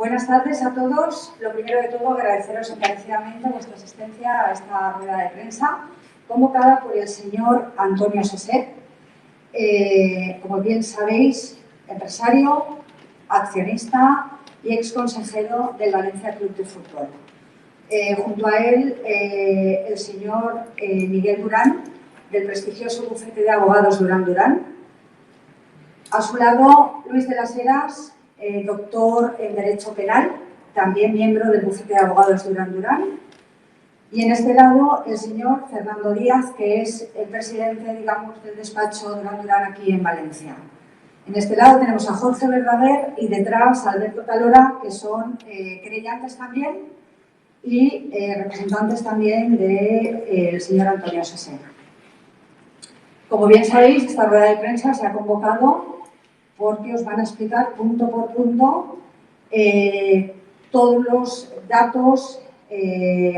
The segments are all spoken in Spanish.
Buenas tardes a todos. Lo primero de todo, agradeceros encarecidamente vuestra asistencia a esta rueda de prensa convocada por el señor Antonio Sesé. Como bien sabéis, empresario, accionista y exconsejero del Valencia Club de Fútbol. Junto a él, el señor Miguel Durán, del prestigioso bufete de abogados Durán Durán. A su lado, Luis de las Heras, doctor en Derecho Penal, también miembro del bufete de abogados Durán Durán. Y en este lado, el señor Fernando Díaz, que es el presidente, digamos, del despacho Durán Durán aquí en Valencia. En este lado tenemos a Jorge Verdaguer y detrás a Alberto Talora, que son querellantes también y representantes también del señor Antonio Sesé. Como bien sabéis, esta rueda de prensa se ha convocado porque os van a explicar punto por punto todos los datos,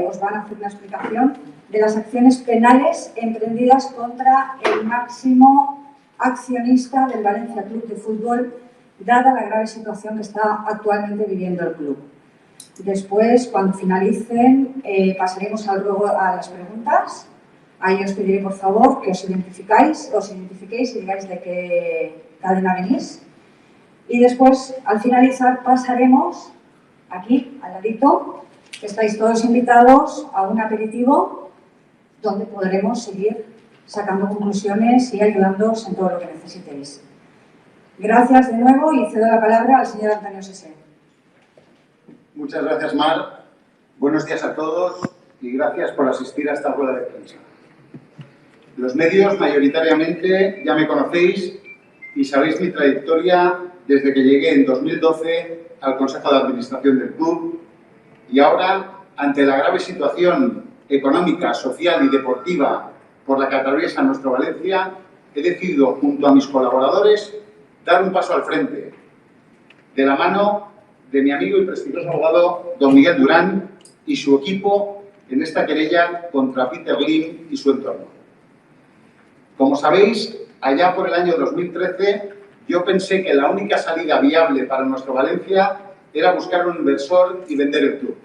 os van a hacer una explicación de las acciones penales emprendidas contra el máximo accionista del Valencia Club de Fútbol, dada la grave situación que está actualmente viviendo el club. Después, cuando finalicen, pasaremos luego a las preguntas. Ahí os pediré, por favor, que os identifiquéis y digáis de qué cadena venís. Y después, al finalizar, pasaremos aquí, al ladito. Estáis todos invitados a un aperitivo donde podremos seguir sacando conclusiones y ayudándoos en todo lo que necesitéis. Gracias de nuevo y cedo la palabra al señor Antonio Sesé. Muchas gracias, Mar. Buenos días a todos y gracias por asistir a esta rueda de prensa. Los medios mayoritariamente ya me conocéis y sabéis mi trayectoria desde que llegué en 2012 al Consejo de Administración del club y ahora, ante la grave situación económica, social y deportiva por la que atraviesa nuestro Valencia, he decidido, junto a mis colaboradores, dar un paso al frente, de la mano de mi amigo y prestigioso abogado don Miguel Durán y su equipo en esta querella contra Peter Lim y su entorno. Como sabéis, allá por el año 2013, yo pensé que la única salida viable para nuestro Valencia era buscar un inversor y vender el club.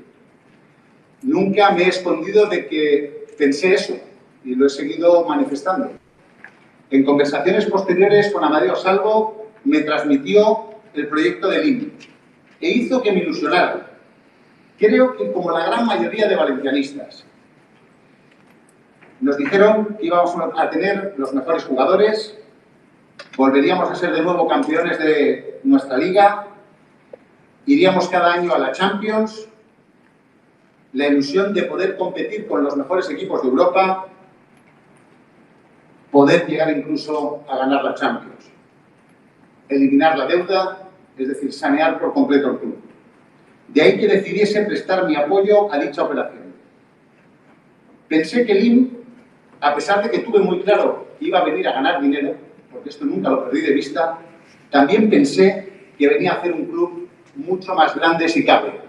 Nunca me he escondido de que pensé eso y lo he seguido manifestando. En conversaciones posteriores con Amadeo Salvo me transmitió el proyecto de Lim e hizo que me ilusionara. Creo que como la gran mayoría de valencianistas. Nos dijeron que íbamos a tener los mejores jugadores, volveríamos a ser de nuevo campeones de nuestra liga, iríamos cada año a la Champions, la ilusión de poder competir con los mejores equipos de Europa, poder llegar incluso a ganar la Champions, eliminar la deuda, es decir, sanear por completo el club. De ahí que decidiese prestar mi apoyo a dicha operación. Pensé que Lim, a pesar de que tuve muy claro que iba a venir a ganar dinero, porque esto nunca lo perdí de vista, también pensé que venía a hacer un club mucho más grande si cabe.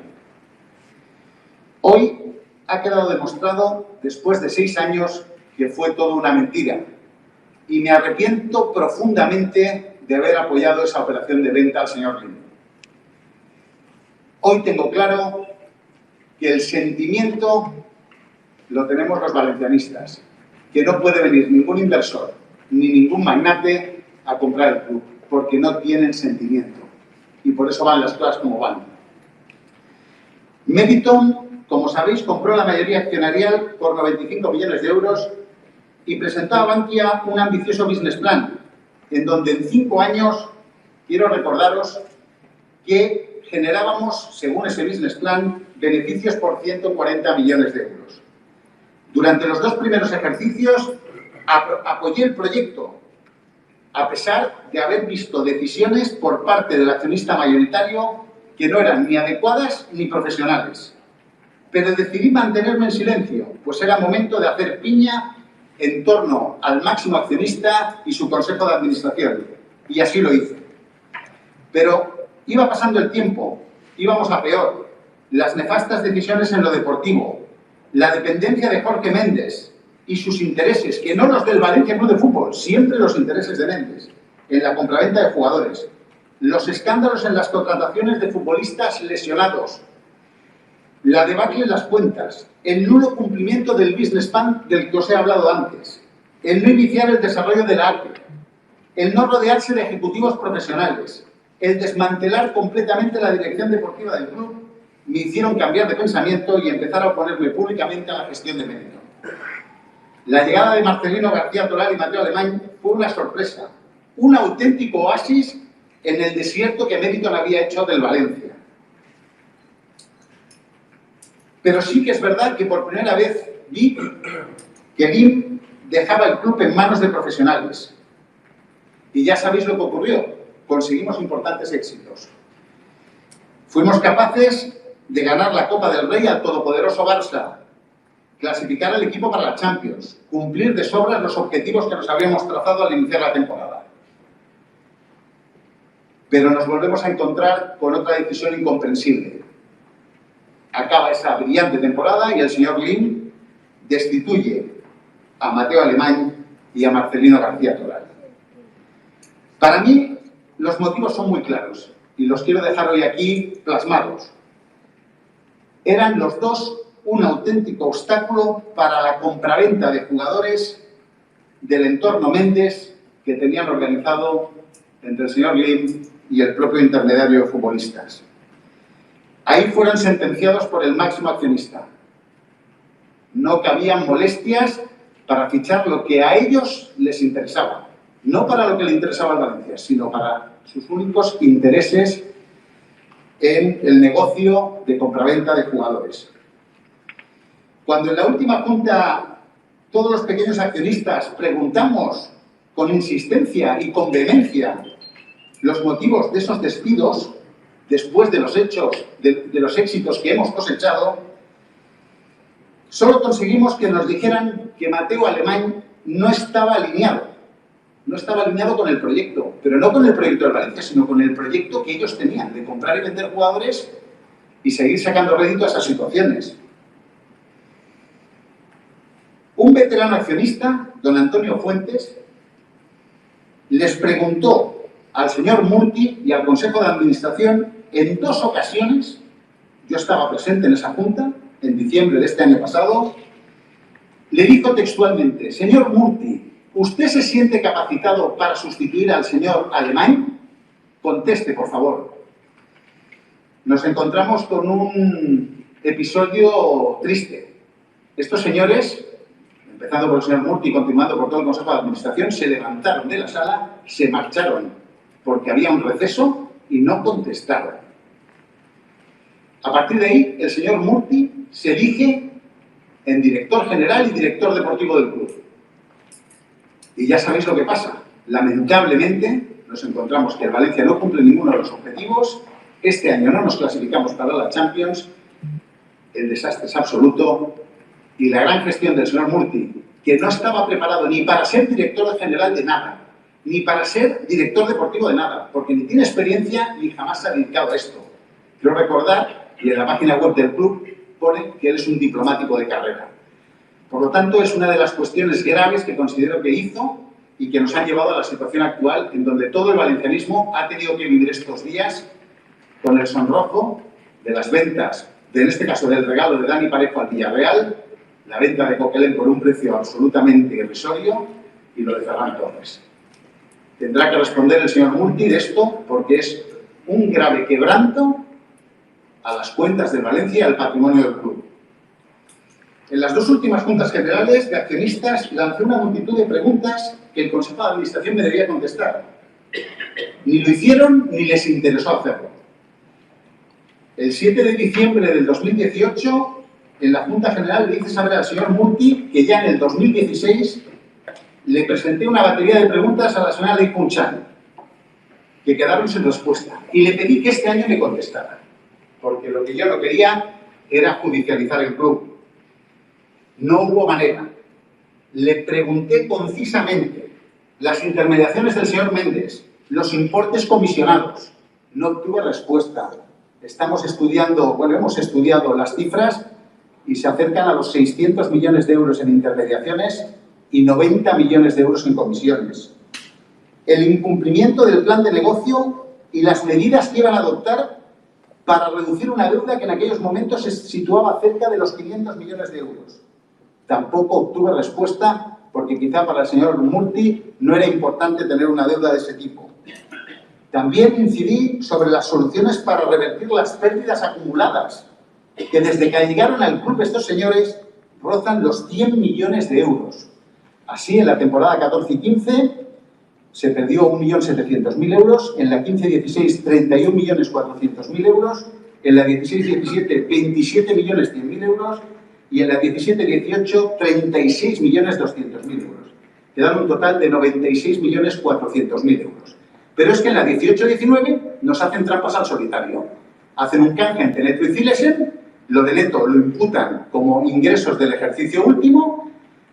Hoy ha quedado demostrado, después de 6 años, que fue todo una mentira. Y me arrepiento profundamente de haber apoyado esa operación de venta al señor Lim. Hoy tengo claro que el sentimiento lo tenemos los valencianistas, que no puede venir ningún inversor ni ningún magnate a comprar el club, porque no tienen sentimiento. Y por eso van las cosas como van. Meriton, como sabéis, compró la mayoría accionarial por 95 millones de euros y presentó a Bankia un ambicioso business plan, en donde en 5 años, quiero recordaros que generábamos, según ese business plan, beneficios por 140 millones de euros. Durante los 2 primeros ejercicios apoyé el proyecto, a pesar de haber visto decisiones por parte del accionista mayoritario que no eran ni adecuadas ni profesionales. Pero decidí mantenerme en silencio, pues era momento de hacer piña en torno al máximo accionista y su consejo de administración. Y así lo hice. Pero iba pasando el tiempo, íbamos a peor. Las nefastas decisiones en lo deportivo, la dependencia de Jorge Méndez y sus intereses, que no los del Valencia Club de Fútbol, siempre los intereses de Méndez, en la compraventa de jugadores, los escándalos en las contrataciones de futbolistas lesionados, la debacle en las cuentas, el nulo cumplimiento del business plan del que os he hablado antes, el no iniciar el desarrollo de la APE, el no rodearse de ejecutivos profesionales, el desmantelar completamente la dirección deportiva del club, me hicieron cambiar de pensamiento y empezar a oponerme públicamente a la gestión de mérito. La llegada de Marcelino García Toral y Mateo Alemany fue una sorpresa, un auténtico oasis en el desierto que Mérito le había hecho del Valencia. Pero sí que es verdad que por primera vez vi que Lim dejaba el club en manos de profesionales. Y ya sabéis lo que ocurrió. Conseguimos importantes éxitos. Fuimos capaces de ganar la Copa del Rey al todopoderoso Barça, clasificar al equipo para la Champions, cumplir de sobra los objetivos que nos habíamos trazado al iniciar la temporada. Pero nos volvemos a encontrar con otra decisión incomprensible. Acaba esa brillante temporada y el señor Lim destituye a Mateo Alemany y a Marcelino García Toral. Para mí, los motivos son muy claros y los quiero dejar hoy aquí plasmados. Eran los dos un auténtico obstáculo para la compraventa de jugadores del entorno Méndez que tenían organizado entre el señor Lim y el propio intermediario de futbolistas. Ahí fueron sentenciados por el máximo accionista. No cabían molestias para fichar lo que a ellos les interesaba. No para lo que le interesaba al Valencia, sino para sus únicos intereses en el negocio de compraventa de jugadores. Cuando en la última junta todos los pequeños accionistas preguntamos con insistencia y con vehemencia los motivos de esos despidos, después de los hechos, de los éxitos que hemos cosechado, solo conseguimos que nos dijeran que Mateo Alemany no estaba alineado con el proyecto, pero no con el proyecto de Valencia, sino con el proyecto que ellos tenían, de comprar y vender jugadores y seguir sacando rédito a esas situaciones. Un veterano accionista, don Antonio Fuentes, les preguntó al señor Murti y al Consejo de Administración en 2 ocasiones, yo estaba presente en esa junta, en diciembre de este año pasado, le dijo textualmente: señor Murti, ¿usted se siente capacitado para sustituir al señor Alemany? Conteste, por favor. Nos encontramos con un episodio triste. Estos señores, empezando por el señor Murti y continuando por todo el Consejo de Administración, se levantaron de la sala, se marcharon porque había un receso y no contestaron. A partir de ahí, el señor Murti se elige en director general y director deportivo del club. Y ya sabéis lo que pasa. Lamentablemente, nos encontramos que el Valencia no cumple ninguno de los objetivos. Este año no nos clasificamos para la Champions. El desastre es absoluto. Y la gran gestión del señor Murti, que no estaba preparado ni para ser director general de nada, ni para ser director deportivo de nada, porque ni tiene experiencia ni jamás se ha dedicado a esto. Quiero recordar, y en la página web del club pone que él es un diplomático de carrera. Por lo tanto, es una de las cuestiones graves que considero que hizo y que nos han llevado a la situación actual en donde todo el valencianismo ha tenido que vivir estos días con el sonrojo de las ventas, en este caso del regalo de Dani Parejo al Villarreal, la venta de Coquelin por un precio absolutamente irrisorio y lo de Ferran Torres. Tendrá que responder el señor Murti de esto porque es un grave quebranto a las cuentas de Valencia y al patrimonio del club. En las 2 últimas juntas generales de accionistas lancé una multitud de preguntas que el Consejo de Administración me debía contestar. Ni lo hicieron ni les interesó hacerlo. El 7 de diciembre del 2018, en la Junta General le hice saber al señor Murti que ya en el 2016 le presenté una batería de preguntas a la señora Ley Punchan, que quedaron sin respuesta. Y le pedí que este año me contestara, porque lo que yo no quería era judicializar el club. No hubo manera. Le pregunté concisamente las intermediaciones del señor Méndez, los importes comisionados. No obtuve respuesta. Estamos estudiando, bueno, hemos estudiado las cifras y se acercan a los 600 millones de euros en intermediaciones y 90 millones de euros en comisiones. El incumplimiento del plan de negocio y las medidas que iban a adoptar para reducir una deuda que en aquellos momentos se situaba cerca de los 500 millones de euros. Tampoco obtuve respuesta porque quizá para el señor Murti no era importante tener una deuda de ese tipo. También incidí sobre las soluciones para revertir las pérdidas acumuladas, que desde que llegaron al club estos señores rozan los 100 millones de euros. Así, en la temporada 14 y 15 se perdió 1.700.000 euros, en la 15-16 31.400.000 euros, en la 16-17 27.100.000 euros y en la 17-18 36.200.000 euros. Quedan un total de 96.400.000 euros. Pero es que en la 18-19 nos hacen trampas al solitario. Hacen un canje entre Neto y Zilesen, lo de Neto lo imputan como ingresos del ejercicio último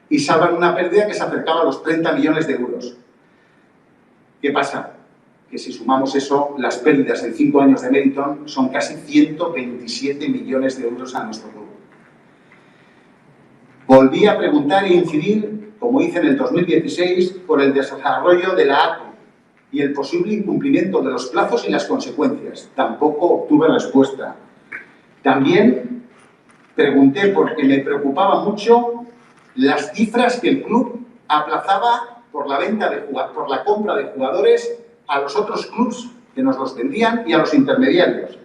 y salvan una pérdida que se acercaba a los 30 millones de euros. ¿Qué pasa? Que si sumamos eso, las pérdidas en 5 años de Meriton son casi 127 millones de euros a nuestro club. Volví a preguntar e incidir, como hice en el 2016, por el desarrollo de la ATE y el posible incumplimiento de los plazos y las consecuencias. Tampoco obtuve respuesta. También pregunté porque me preocupaba mucho las cifras que el club aplazaba por la compra de jugadores a los otros clubs que nos los vendían y a los intermediarios.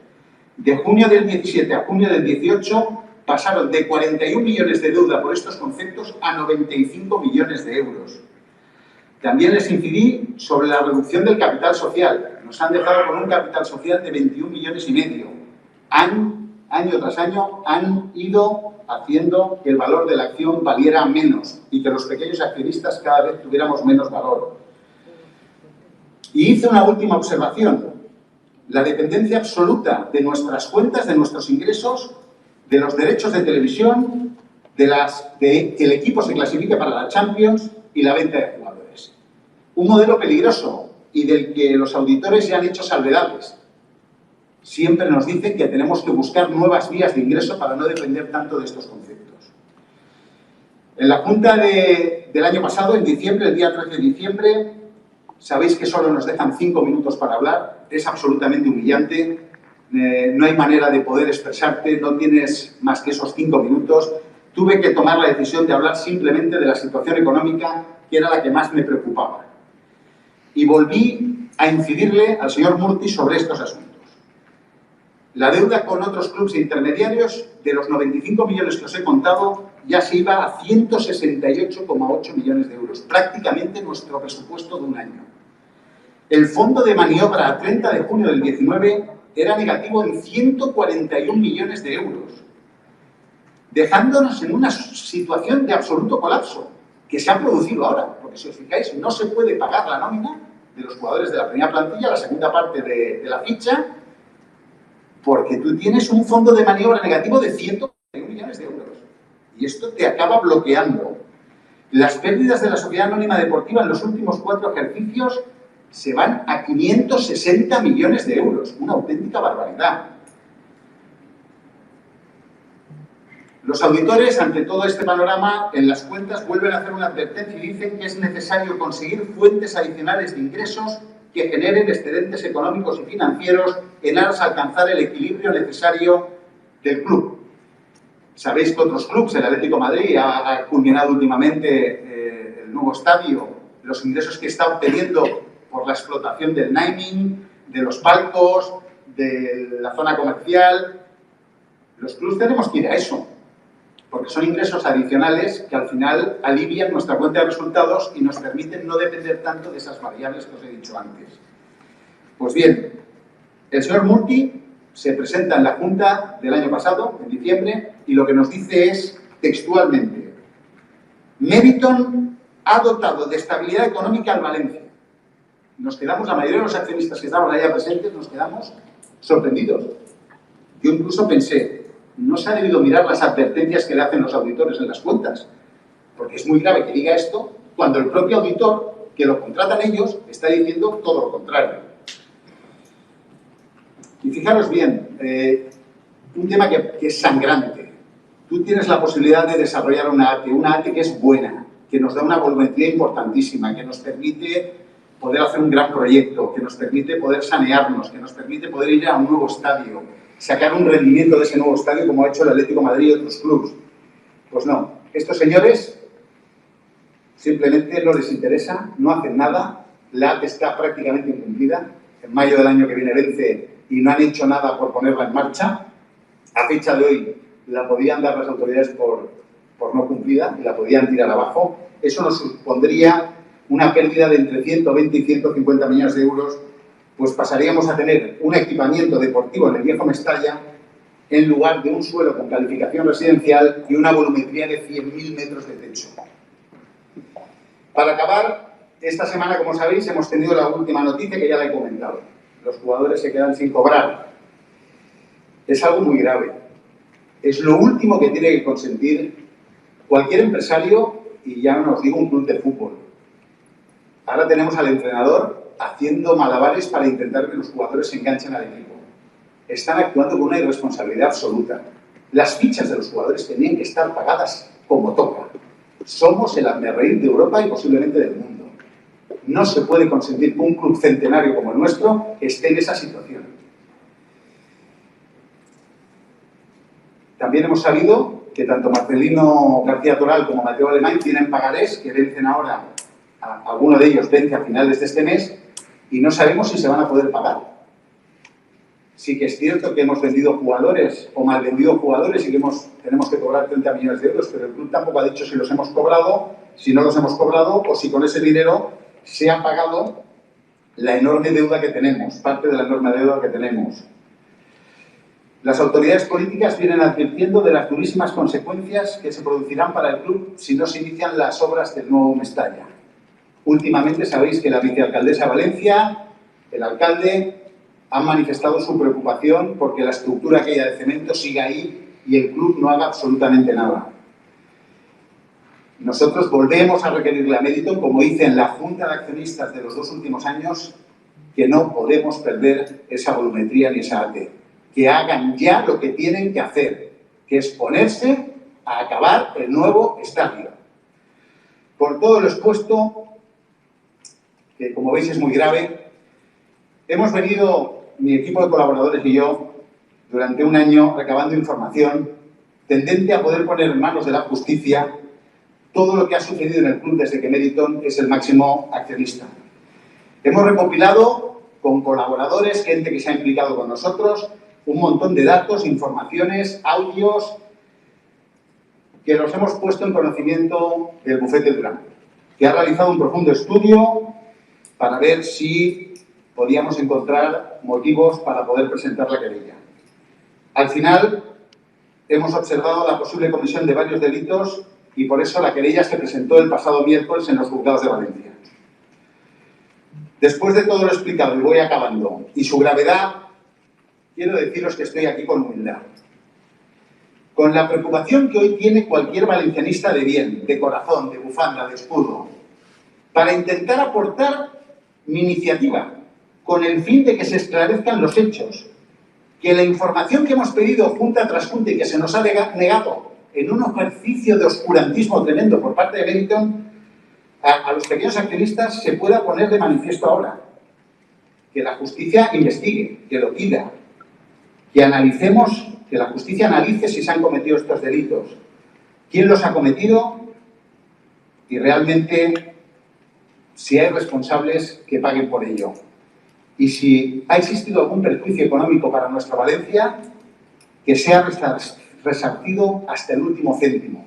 De junio del 17 a junio del 18 pasaron de 41 millones de deuda por estos conceptos a 95 millones de euros. También les incidí sobre la reducción del capital social. Nos han dejado con un capital social de 21 millones y medio. Año tras año han ido haciendo que el valor de la acción valiera menos y que los pequeños accionistas cada vez tuviéramos menos valor. Y hice una última observación. La dependencia absoluta de nuestras cuentas, de nuestros ingresos, de los derechos de televisión, de que el equipo se clasifique para la Champions y la venta de jugadores. Un modelo peligroso y del que los auditores ya han hecho salvedades. Siempre nos dicen que tenemos que buscar nuevas vías de ingreso para no depender tanto de estos conceptos. En la junta del año pasado, en diciembre, el día 13 de diciembre, sabéis que solo nos dejan 5 minutos para hablar, es absolutamente humillante, no hay manera de poder expresarte, no tienes más que esos 5 minutos. Tuve que tomar la decisión de hablar simplemente de la situación económica, que era la que más me preocupaba. Y volví a incidirle al señor Murti sobre estos asuntos. La deuda con otros clubes intermediarios, de los 95 millones que os he contado, ya se iba a 168,8 millones de euros, prácticamente nuestro presupuesto de un año. El fondo de maniobra a 30 de junio del 19 era negativo en 141 millones de euros, dejándonos en una situación de absoluto colapso, que se ha producido ahora, porque si os fijáis, no se puede pagar la nómina de los jugadores de la primera plantilla, la segunda parte de la ficha, porque tú tienes un fondo de maniobra negativo de 141 millones de euros. Y esto te acaba bloqueando. Las pérdidas de la Sociedad Anónima Deportiva en los últimos 4 ejercicios se van a 560 millones de euros. Una auténtica barbaridad. Los auditores, ante todo este panorama, en las cuentas vuelven a hacer una advertencia y dicen que es necesario conseguir fuentes adicionales de ingresos que generen excedentes económicos y financieros en aras a alcanzar el equilibrio necesario del club. Sabéis que otros clubes, el Atlético de Madrid ha culminado últimamente el nuevo estadio, los ingresos que está obteniendo por la explotación del naming, de los palcos, de la zona comercial. Los clubes tenemos que ir a eso, porque son ingresos adicionales que al final alivian nuestra cuenta de resultados y nos permiten no depender tanto de esas variables que os he dicho antes. Pues bien, el señor Murti se presenta en la Junta del año pasado, en diciembre, y lo que nos dice es textualmente: Meriton ha dotado de estabilidad económica al Valencia. Nos quedamos, la mayoría de los accionistas que estaban allá presentes, nos quedamos sorprendidos. Yo incluso pensé, no se ha debido mirar las advertencias que le hacen los auditores en las cuentas, porque es muy grave que diga esto cuando el propio auditor, que lo contratan ellos, está diciendo todo lo contrario. Y fijaros bien, un tema que es sangrante. Tú tienes la posibilidad de desarrollar una ATE que es buena, que nos da una volumetría importantísima, que nos permite poder hacer un gran proyecto, que nos permite poder sanearnos, que nos permite poder ir a un nuevo estadio, sacar un rendimiento de ese nuevo estadio como ha hecho el Atlético de Madrid y otros clubes. Pues no, estos señores simplemente no les interesa, no hacen nada, la AT está prácticamente incumplida, en mayo del año que viene vence y no han hecho nada por ponerla en marcha. A fecha de hoy la podían dar las autoridades por no cumplida y la podían tirar abajo. Eso nos supondría una pérdida de entre 120 y 150 millones de euros, pues pasaríamos a tener un equipamiento deportivo en el viejo Mestalla en lugar de un suelo con calificación residencial y una volumetría de 100.000 metros de techo. Para acabar, esta semana, como sabéis, hemos tenido la última noticia que ya la he comentado. Los jugadores se quedan sin cobrar. Es algo muy grave. Es lo último que tiene que consentir cualquier empresario, y ya no os digo un club de fútbol. Ahora tenemos al entrenador haciendo malabares para intentar que los jugadores se enganchen al equipo. Están actuando con una irresponsabilidad absoluta. Las fichas de los jugadores tenían que estar pagadas como toca. Somos el hazmerreír de Europa y posiblemente del mundo. No se puede consentir que un club centenario como el nuestro esté en esa situación. También hemos sabido que tanto Marcelino García Toral como Mateo Alemán tienen pagarés que vencen ahora, alguno de ellos vence a finales de este mes, y no sabemos si se van a poder pagar. Sí que es cierto que hemos vendido jugadores o mal vendido jugadores y que tenemos que cobrar 30 millones de euros, pero el club tampoco ha dicho si los hemos cobrado, si no los hemos cobrado o si con ese dinero se ha pagado la enorme deuda que tenemos, parte de la enorme deuda que tenemos. Las autoridades políticas vienen advirtiendo de las durísimas consecuencias que se producirán para el club si no se inician las obras del nuevo Mestalla. Últimamente sabéis que la vicealcaldesa de Valencia, el alcalde, han manifestado su preocupación porque la estructura aquella de cemento siga ahí y el club no haga absolutamente nada. Nosotros volvemos a requerirle a Meriton, como hice en la Junta de Accionistas de los 2 últimos años, que no podemos perder esa volumetría ni esa AT. Que hagan ya lo que tienen que hacer, que es ponerse a acabar el nuevo estadio. Por todo lo expuesto, que como veis es muy grave, hemos venido, mi equipo de colaboradores y yo, durante un año recabando información tendente a poder poner en manos de la justicia todo lo que ha sucedido en el club desde que Meriton es el máximo accionista. Hemos recopilado con colaboradores, gente que se ha implicado con nosotros, un montón de datos, informaciones, audios, que los hemos puesto en conocimiento del bufete Durán, que ha realizado un profundo estudio para ver si podíamos encontrar motivos para poder presentar la querella. Al final, hemos observado la posible comisión de varios delitos y por eso la querella se presentó el pasado miércoles en los juzgados de Valencia. Después de todo lo explicado, y voy acabando, y su gravedad, quiero deciros que estoy aquí con humildad. Con la preocupación que hoy tiene cualquier valencianista de bien, de corazón, de bufanda, de escudo, para intentar aportar mi iniciativa, con el fin de que se esclarezcan los hechos, que la información que hemos pedido junta tras junta y que se nos ha negado en un ejercicio de oscurantismo tremendo por parte de Meriton, a los pequeños accionistas se pueda poner de manifiesto ahora. Que la justicia investigue, que lo pida, que analicemos, que la justicia analice si se han cometido estos delitos, quién los ha cometido y realmente si hay responsables que paguen por ello. Y si ha existido algún perjuicio económico para nuestra Valencia, que sea resarcido hasta el último céntimo.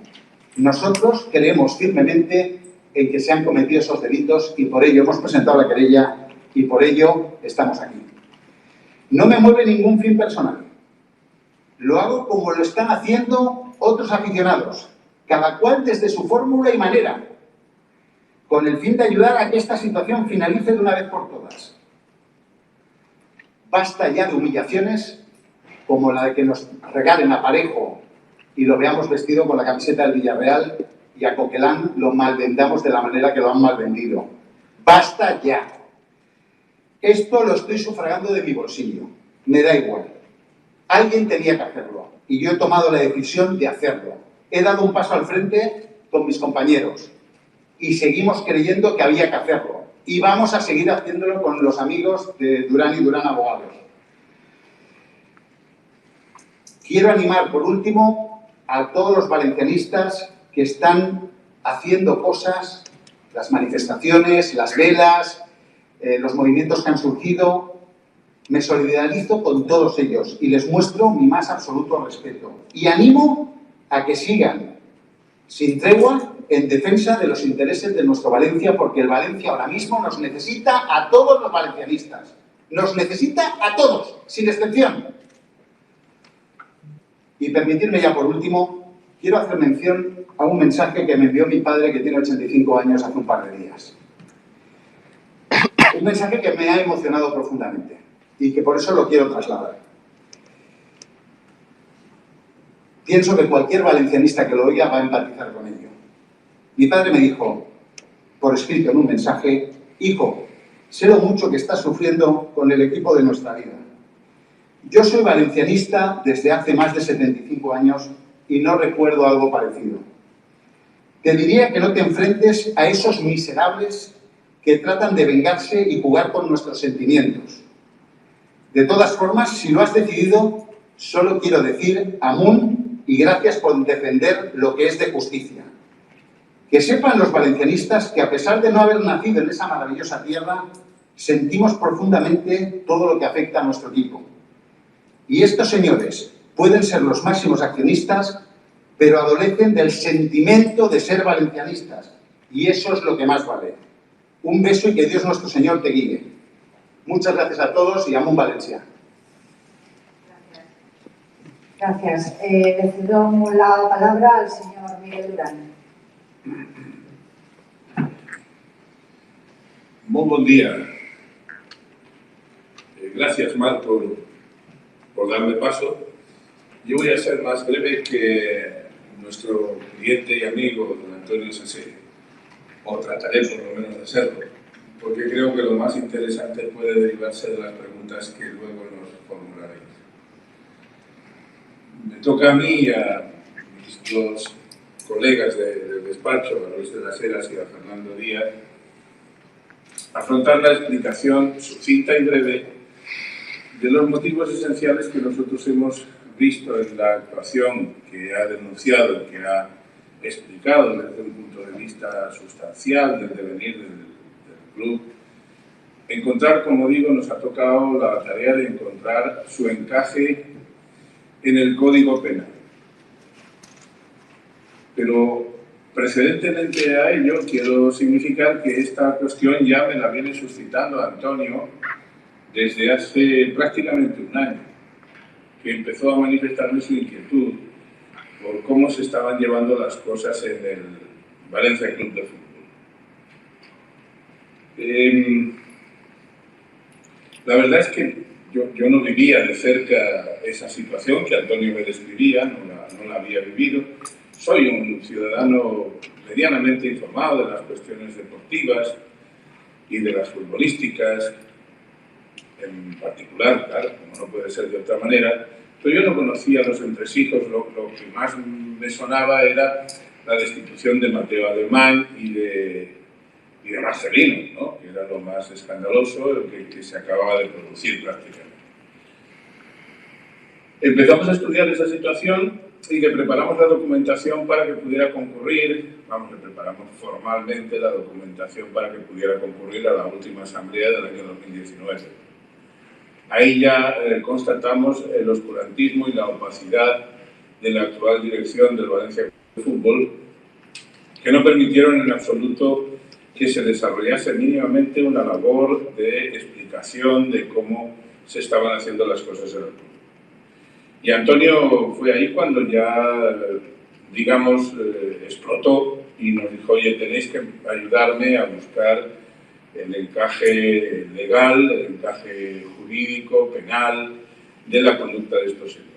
Nosotros creemos firmemente en que se han cometido esos delitos y por ello hemos presentado la querella y por ello estamos aquí. No me mueve ningún fin personal. Lo hago como lo están haciendo otros aficionados, cada cual desde su fórmula y manera, con el fin de ayudar a que esta situación finalice de una vez por todas. Basta ya de humillaciones como la de que nos regalen a Parejo y lo veamos vestido con la camiseta del Villarreal y a Coquelán lo malvendamos de la manera que lo han malvendido. ¡Basta ya! Esto lo estoy sufragando de mi bolsillo. Me da igual. Alguien tenía que hacerlo y yo he tomado la decisión de hacerlo. He dado un paso al frente con mis compañeros y seguimos creyendo que había que hacerlo. y vamos a seguir haciéndolo con los amigos de Durán y Durán Abogados. Quiero animar, por último, a todos los valencianistas que están haciendo cosas, las manifestaciones, las velas, los movimientos que han surgido. Me solidarizo con todos ellos y les muestro mi más absoluto respeto. Y animo a que sigan sin tregua en defensa de los intereses de nuestro Valencia, porque el Valencia ahora mismo nos necesita a todos los valencianistas. Nos necesita a todos, sin excepción. Y permitirme ya por último, quiero hacer mención a un mensaje que me envió mi padre, que tiene 85 años, hace un par de días. Un mensaje que me ha emocionado profundamente y que por eso lo quiero trasladar. Pienso que cualquier valencianista que lo oiga va a empatizar con ello. Mi padre me dijo, por escrito en un mensaje: hijo, sé lo mucho que estás sufriendo con el equipo de nuestra vida. Yo soy valencianista desde hace más de 75 años y no recuerdo algo parecido. Te diría que no te enfrentes a esos miserables que tratan de vengarse y jugar con nuestros sentimientos. De todas formas, si lo has decidido, solo quiero decir amún y gracias por defender lo que es de justicia. Que sepan los valencianistas que, a pesar de no haber nacido en esa maravillosa tierra, sentimos profundamente todo lo que afecta a nuestro equipo. Y estos señores pueden ser los máximos accionistas, pero adolecen del sentimiento de ser valencianistas. Y eso es lo que más vale. Un beso y que Dios nuestro Señor te guíe. Muchas gracias a todos y amún Valencia. Gracias. Le cedo la palabra al señor Miguel Durán. Muy buen día. Gracias, Mar, por darme paso. Yo voy a ser más breve que nuestro cliente y amigo, don Antonio Sesé, o trataré por lo menos de serlo, porque creo que lo más interesante puede derivarse de las preguntas que luego nos formularéis. Me toca a mí y a mis dos colegas del despacho, a Luis de las Heras y a Fernando Díaz, afrontar la explicación sucinta y breve de los motivos esenciales que nosotros hemos visto en la actuación que ha denunciado, que ha explicado desde un punto de vista sustancial del devenir del club. Encontrar, como digo, nos ha tocado la tarea de encontrar su encaje en el Código Penal. Pero precedentemente a ello, quiero significar que esta cuestión ya me la viene suscitando Antonio desde hace prácticamente un año, que empezó a manifestarme su inquietud por cómo se estaban llevando las cosas en el Valencia Club de Fútbol. La verdad es que yo no vivía de cerca esa situación que Antonio me describía, no la había vivido. Soy un ciudadano medianamente informado de las cuestiones deportivas y de las futbolísticas, en particular, claro, como no puede ser de otra manera, pero yo no conocía los entresijos. Lo que más me sonaba era la destitución de Mateo Alemán y de Marcelino, ¿no? Que era lo más escandaloso que se acababa de producir prácticamente. Empezamos a estudiar esa situación y le preparamos la documentación para que pudiera concurrir, le preparamos formalmente la documentación para que pudiera concurrir a la última asamblea del año 2019. Ahí ya constatamos el oscurantismo y la opacidad de la actual dirección del Valencia Club de Fútbol, que no permitieron en absoluto que se desarrollase mínimamente una labor de explicación de cómo se estaban haciendo las cosas en el club. Y Antonio fue ahí cuando ya, digamos, explotó y nos dijo: oye, tenéis que ayudarme a buscar el encaje legal, el encaje jurídico, penal, de la conducta de estos señores.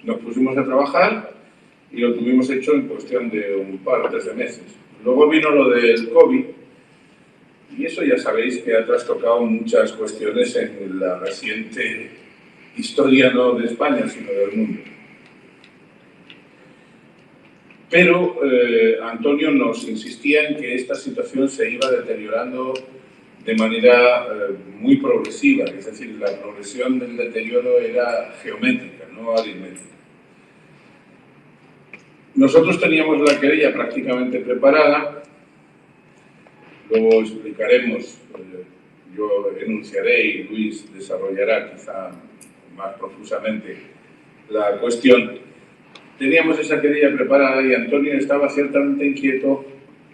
Nos pusimos a trabajar y lo tuvimos hecho en cuestión de un par o tres de meses. Luego vino lo del COVID y eso ya sabéis que ha trastocado muchas cuestiones en la reciente historia, no de España, sino del mundo. Pero Antonio nos insistía en que esta situación se iba deteriorando de manera muy progresiva, es decir, la progresión del deterioro era geométrica, no aritmética. Nosotros teníamos la querella prácticamente preparada, luego explicaremos, yo enunciaré y Luis desarrollará quizá más profusamente la cuestión. Teníamos esa querella preparada y Antonio estaba ciertamente inquieto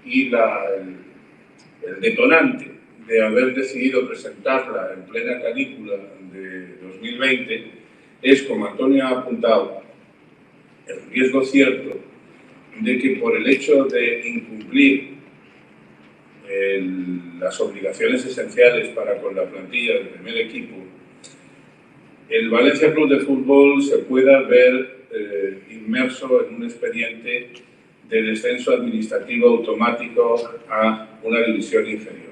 y el detonante de haber decidido presentarla en plena canícula de 2020 es, como Antonio ha apuntado, el riesgo cierto de que por el hecho de incumplir las obligaciones esenciales para con la plantilla del primer equipo, el Valencia Club de Fútbol se pueda ver inmerso en un expediente de descenso administrativo automático a una división inferior.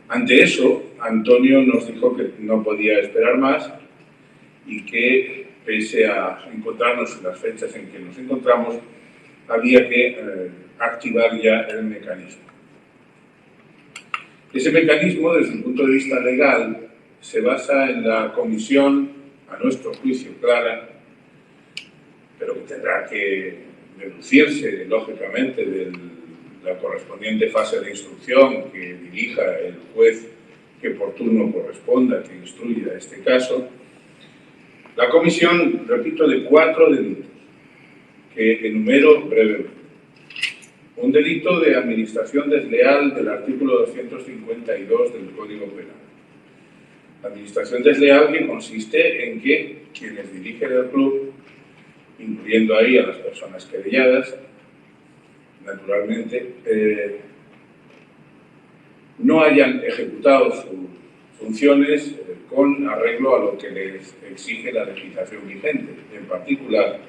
Ante eso, Antonio nos dijo que no podía esperar más y que, pese a encontrarnos en las fechas en que nos encontramos, había que activar ya el mecanismo. Ese mecanismo, desde el punto de vista legal, se basa en la comisión, a nuestro juicio clara, pero que tendrá que deducirse, lógicamente, de la correspondiente fase de instrucción que dirija el juez que por turno corresponda, que instruya este caso. La comisión, repito, de 4 delitos, que enumero brevemente. Un delito de administración desleal del artículo 252 del Código Penal. Administración desleal que consiste en que quienes dirigen el club, incluyendo ahí a las personas querelladas, naturalmente, no hayan ejecutado sus funciones con arreglo a lo que les exige la legislación vigente, en particular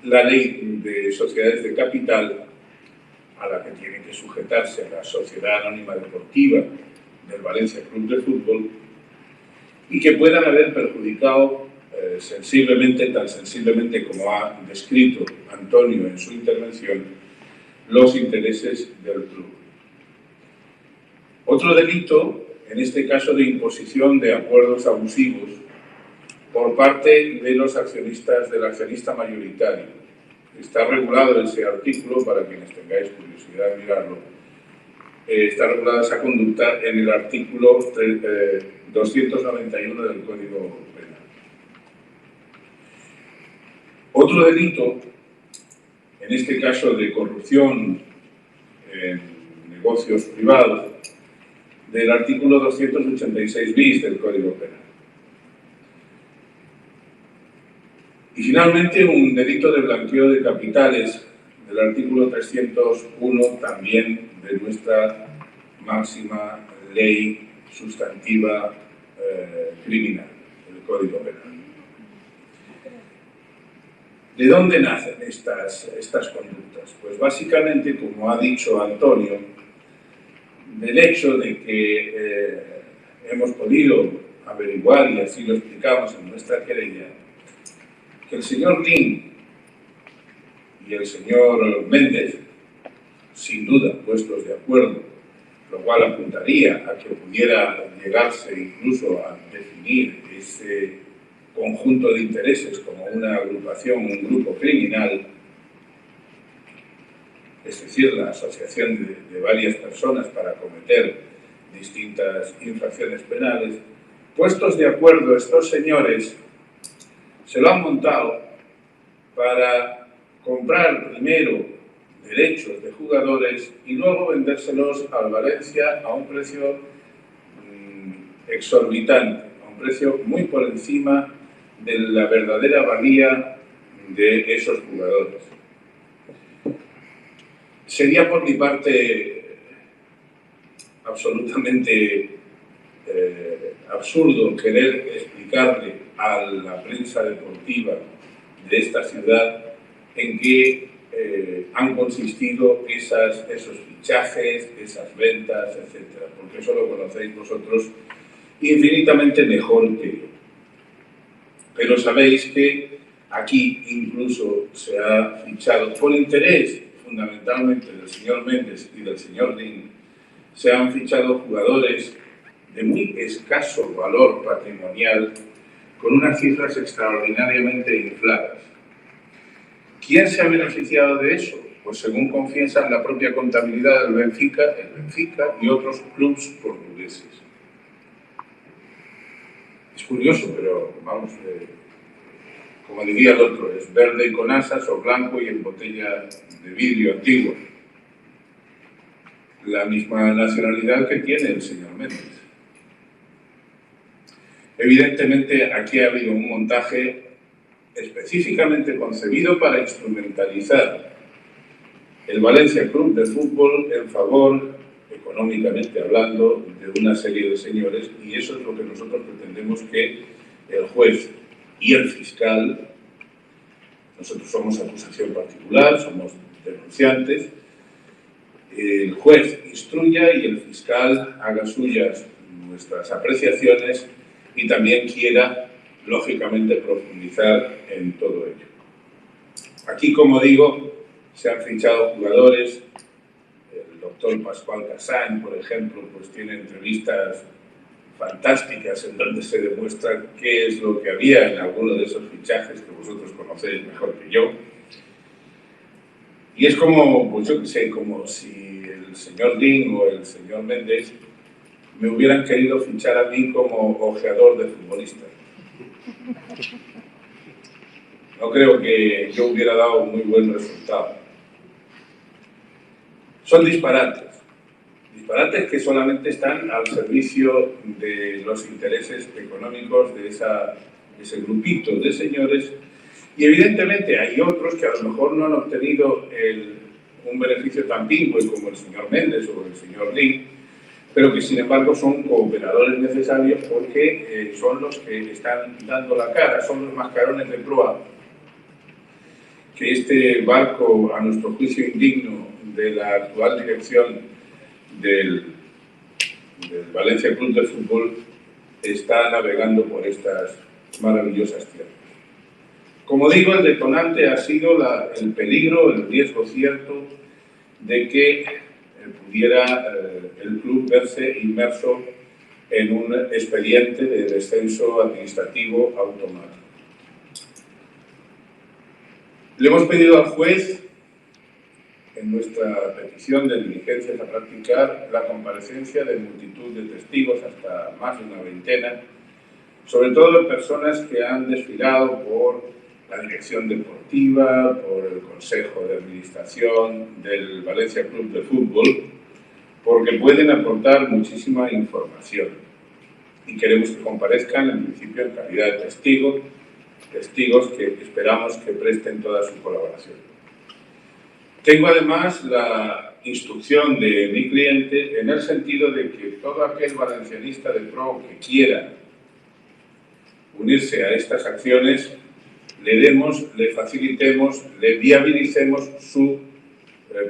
la ley de sociedades de capital, a la que tiene que sujetarse la Sociedad Anónima Deportiva del Valencia Club de Fútbol, y que puedan haber perjudicado sensiblemente, tan sensiblemente como ha descrito Antonio en su intervención, los intereses del club. Otro delito, en este caso de imposición de acuerdos abusivos por parte de los accionistas, del accionista mayoritario. Está regulado ese artículo, para quienes tengáis curiosidad de mirarlo. Está regulada esa conducta en el artículo 291 del Código Penal. Otro delito, en este caso de corrupción en negocios privados, del artículo 286 bis del Código Penal. Y finalmente un delito de blanqueo de capitales del artículo 301 también de nuestra máxima ley sustantiva criminal, el Código Penal. ¿De dónde nacen estas conductas? Pues básicamente, como ha dicho Antonio, del hecho de que hemos podido averiguar, y así lo explicamos en nuestra querella, que el señor Lin y el señor Méndez, sin duda puestos de acuerdo, lo cual apuntaría a que pudiera llegarse incluso a definir ese conjunto de intereses como una agrupación, un grupo criminal, es decir, la asociación de varias personas para cometer distintas infracciones penales. Puestos de acuerdo, estos señores se lo han montado para comprar primero derechos de jugadores y luego vendérselos al Valencia a un precio exorbitante, a un precio muy por encima de la verdadera valía de esos jugadores. Sería por mi parte absolutamente absurdo querer explicarle a la prensa deportiva de esta ciudad en qué han consistido esos fichajes, esas ventas, etc. Porque eso lo conocéis vosotros infinitamente mejor que yo. Pero sabéis que aquí incluso se ha fichado por interés fundamentalmente del señor Méndez y del señor Lin, se han fichado jugadores de muy escaso valor patrimonial con unas cifras extraordinariamente infladas. ¿Quién se ha beneficiado de eso? Pues según confiesa la propia contabilidad del Benfica, el Benfica y otros clubes portugueses. Es curioso, pero vamos, como diría el otro, es verde con asas o blanco y en botella de vidrio antigua. La misma nacionalidad que tiene el señor Méndez. Evidentemente aquí ha habido un montaje específicamente concebido para instrumentalizar el Valencia Club de Fútbol en favor, económicamente hablando, de una serie de señores, y eso es lo que nosotros pretendemos que el juez y el fiscal, nosotros somos acusación particular, somos denunciantes, el juez instruya y el fiscal haga suyas nuestras apreciaciones y también quiera, lógicamente, profundizar en todo ello. Aquí, como digo, se han fichado jugadores. El doctor Pascual Casañ, por ejemplo, pues tiene entrevistas fantásticas en donde se demuestra qué es lo que había en alguno de esos fichajes que vosotros conocéis mejor que yo. Y es como, pues yo qué sé, como si el señor Ding o el señor Méndez me hubieran querido fichar a mí como ojeador de futbolistas. No creo que yo hubiera dado un muy buen resultado. Son disparates. Disparates que solamente están al servicio de los intereses económicos de ese grupito de señores. Y evidentemente hay otros que a lo mejor no han obtenido un beneficio tan pingüe como el señor Méndez o el señor Lee, pero que sin embargo son cooperadores necesarios porque son los que están dando la cara, son los mascarones de proa que este barco, a nuestro juicio indigno, de la actual dirección del Valencia Club de Fútbol, está navegando por estas maravillosas tierras. Como digo, el detonante ha sido el peligro, el riesgo cierto de que pudiera el club verse inmerso en un expediente de descenso administrativo automático. Le hemos pedido al juez, en nuestra petición de diligencias a practicar, la comparecencia de multitud de testigos, hasta más de una veintena, sobre todo de personas que han desfilado por la dirección deportiva, por el Consejo de Administración del Valencia Club de Fútbol, porque pueden aportar muchísima información. Y queremos que comparezcan, en principio, en calidad de testigos que esperamos que presten toda su colaboración. Tengo además la instrucción de mi cliente en el sentido de que todo aquel valencianista de pro que quiera unirse a estas acciones, le facilitemos, le viabilicemos su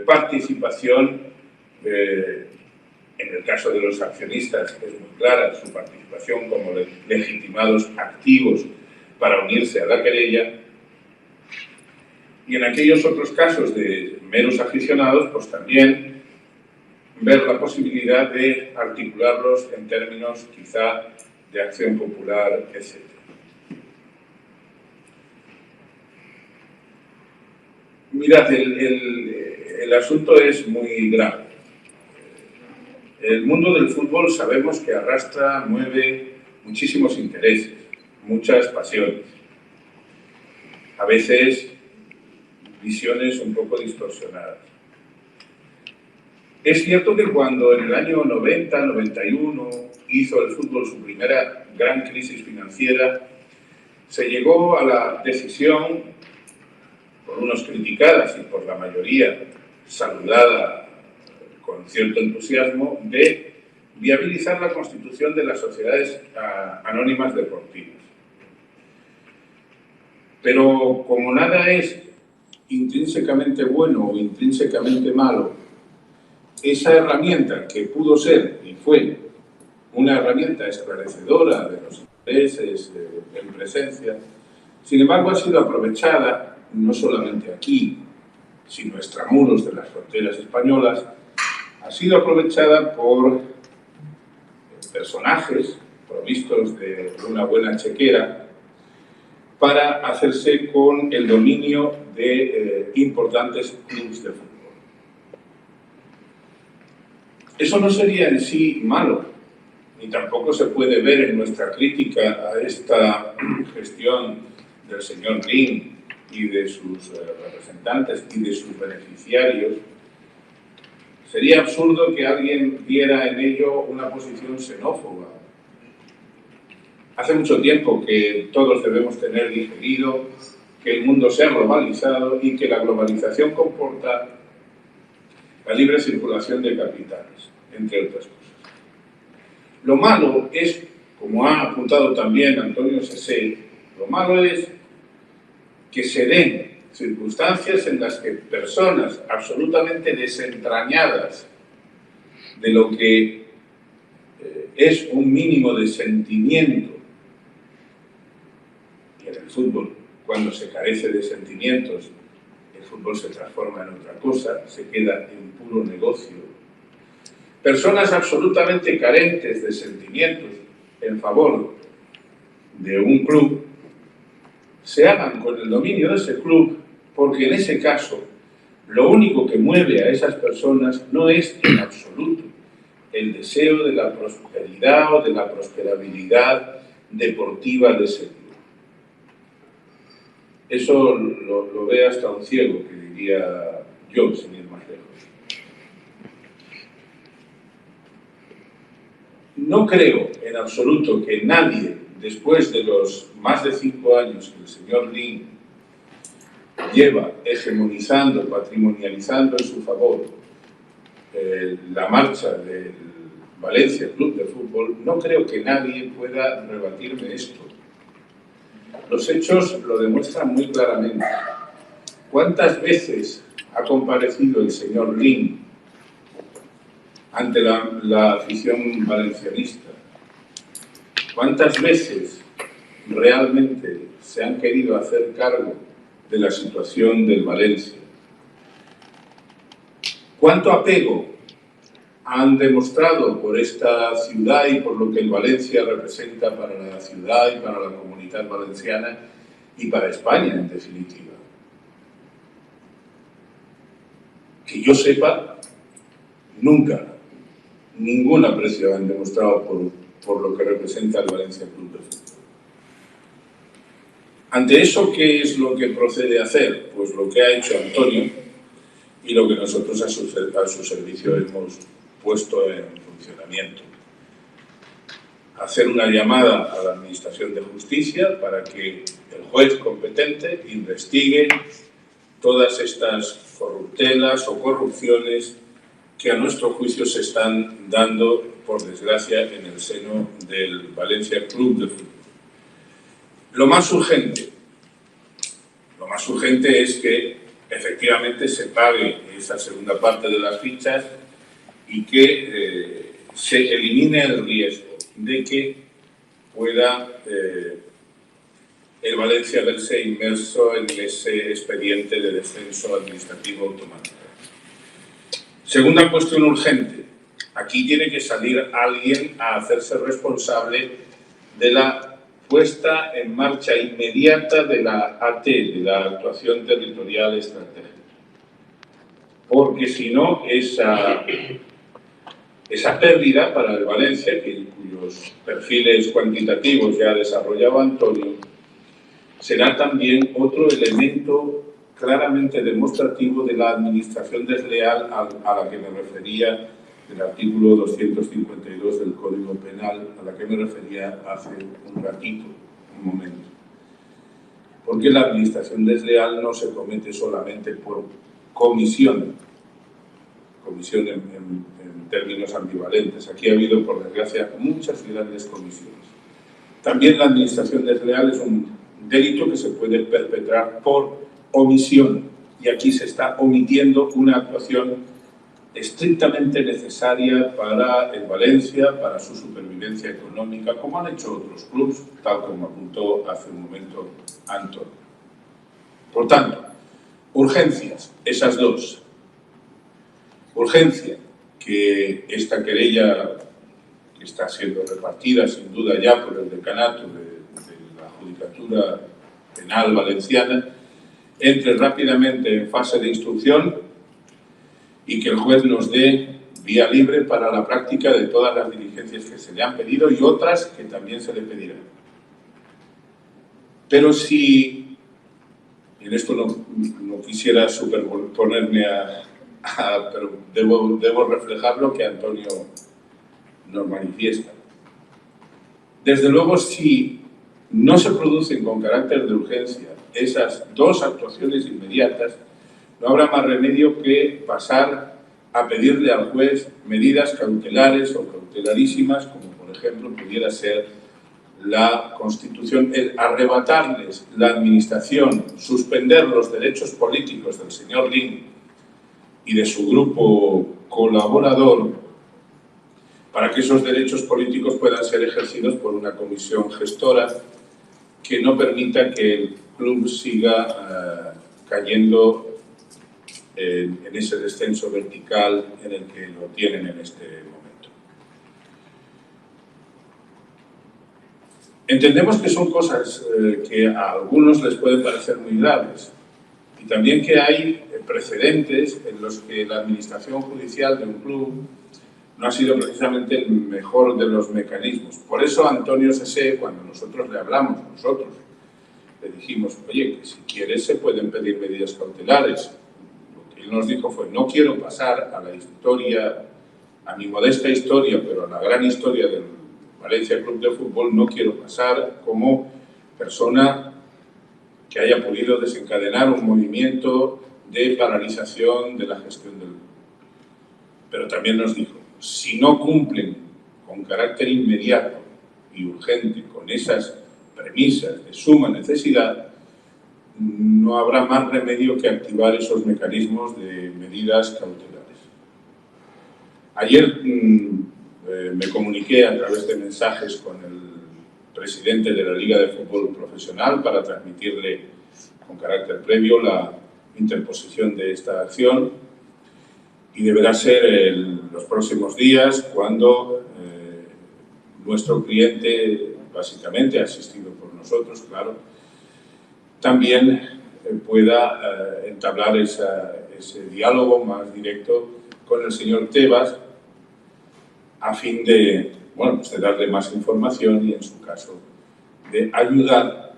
participación. En el caso de los accionistas es muy clara su participación como legitimados activos para unirse a la querella, y en aquellos otros casos de meros aficionados, pues también ver la posibilidad de articularlos en términos quizá de acción popular, etc. Mirad, el asunto es muy grave. El mundo del fútbol sabemos que arrastra, mueve muchísimos intereses, muchas pasiones. A veces visiones un poco distorsionadas. Es cierto que cuando en el año 90-91 hizo el fútbol su primera gran crisis financiera, se llegó a la decisión, por unos criticadas y por la mayoría saludada con cierto entusiasmo, de viabilizar la constitución de las sociedades anónimas deportivas. Pero como nada es intrínsecamente bueno o intrínsecamente malo, esa herramienta que pudo ser y fue una herramienta esclarecedora de los intereses en presencia, sin embargo ha sido aprovechada no solamente aquí, sino extramuros de las fronteras españolas, ha sido aprovechada por personajes provistos de una buena chequera para hacerse con el dominio de importantes clubes de fútbol. Eso no sería en sí malo, ni tampoco se puede ver en nuestra crítica a esta gestión del señor Lin y de sus representantes y de sus beneficiarios. Sería absurdo que alguien viera en ello una posición xenófoba. Hace mucho tiempo que todos debemos tener digerido que el mundo se ha globalizado y que la globalización comporta la libre circulación de capitales, entre otras cosas. Lo malo es, como ha apuntado también Antonio Sesé, lo malo es que se den circunstancias en las que personas absolutamente desentrañadas de lo que es un mínimo de sentimiento, y en el fútbol, cuando se carece de sentimientos, el fútbol se transforma en otra cosa, se queda en puro negocio. Personas absolutamente carentes de sentimientos en favor de un club se hagan con el dominio de ese club, porque en ese caso lo único que mueve a esas personas no es en absoluto el deseo de la prosperidad o de la prosperabilidad deportiva de ese club. Eso lo ve hasta un ciego, que diría yo, sin ir más lejos. No creo en absoluto que nadie, después de los más de 5 años que el señor Lin lleva hegemonizando, patrimonializando en su favor la marcha del Valencia Club de Fútbol, no creo que nadie pueda rebatirme esto. Los hechos lo demuestran muy claramente. ¿Cuántas veces ha comparecido el señor Lin ante la afición valencianista? ¿Cuántas veces realmente se han querido hacer cargo de la situación del Valencia? ¿Cuánto apego han demostrado por esta ciudad y por lo que el Valencia representa para la ciudad y para la comunidad valenciana y para España, en definitiva? Que yo sepa, nunca, ningún aprecio han demostrado por lo que representa el Valencia Club de Fútbol. Ante eso, ¿qué es lo que procede a hacer? Pues lo que ha hecho Antonio y lo que nosotros a su servicio hemos puesto en funcionamiento. Hacer una llamada a la Administración de Justicia para que el juez competente investigue todas estas corruptelas o corrupciones que a nuestro juicio se están dando, por desgracia, en el seno del Valencia Club de Fútbol. Lo más urgente es que efectivamente se pague esa segunda parte de las fichas y que se elimine el riesgo de que pueda el Valencia verse inmerso en ese expediente de descenso administrativo automático. Segunda cuestión urgente. Aquí tiene que salir alguien a hacerse responsable de la puesta en marcha inmediata de la AT, de la Actuación Territorial Estratégica. Porque si no, esa pérdida para el Valencia, cuyos perfiles cuantitativos ya desarrollaba Antonio, será también otro elemento claramente demostrativo de la administración desleal a la que me refería el artículo 252 del Código Penal, a la que me refería hace un ratito, un momento. Porque la administración desleal no se comete solamente por comisión en términos ambivalentes. Aquí ha habido, por desgracia, muchas grandes comisiones. También la administración desleal es un delito que se puede perpetrar por omisión, y aquí se está omitiendo una actuación estrictamente necesaria para el Valencia, para su supervivencia económica, como han hecho otros clubes, tal como apuntó hace un momento Antonio. Por tanto, urgencias, esas dos. Urgencia, que esta querella, que está siendo repartida sin duda ya por el decanato de la Judicatura Penal Valenciana, entre rápidamente en fase de instrucción y que el juez nos dé vía libre para la práctica de todas las diligencias que se le han pedido y otras que también se le pedirán. Pero si, y en esto no quisiera superponerme pero debo reflejar lo que Antonio nos manifiesta. Desde luego, si no se producen con carácter de urgencia esas dos actuaciones inmediatas, no habrá más remedio que pasar a pedirle al juez medidas cautelares o cautelarísimas, como por ejemplo pudiera ser la Constitución, el arrebatarles la administración, suspender los derechos políticos del señor Lin y de su grupo colaborador, para que esos derechos políticos puedan ser ejercidos por una comisión gestora que no permita que el club siga cayendo en ese descenso vertical en el que lo tienen en este momento. Entendemos que son cosas que a algunos les pueden parecer muy graves y también que hay precedentes en los que la administración judicial de un club no ha sido precisamente el mejor de los mecanismos. Por eso Antonio Sesé, cuando nosotros le hablamos, le dijimos, oye, que si quieres se pueden pedir medidas cautelares. Lo que él nos dijo fue, no quiero pasar a la historia, a mi modesta historia, pero a la gran historia del Valencia Club de Fútbol, no quiero pasar como persona que haya podido desencadenar un movimiento de paralización de la gestión del club. Pero también nos dijo, si no cumplen con carácter inmediato y urgente con esas premisas de suma necesidad, no habrá más remedio que activar esos mecanismos de medidas cautelares. Ayer me comuniqué a través de mensajes con el presidente de la Liga de Fútbol Profesional para transmitirle con carácter previo la interposición de esta acción y deberá ser en los próximos días cuando nuestro cliente, básicamente asistido por nosotros, claro, también pueda entablar ese diálogo más directo con el señor Tebas a fin de, bueno, pues de darle más información y, en su caso, de ayudar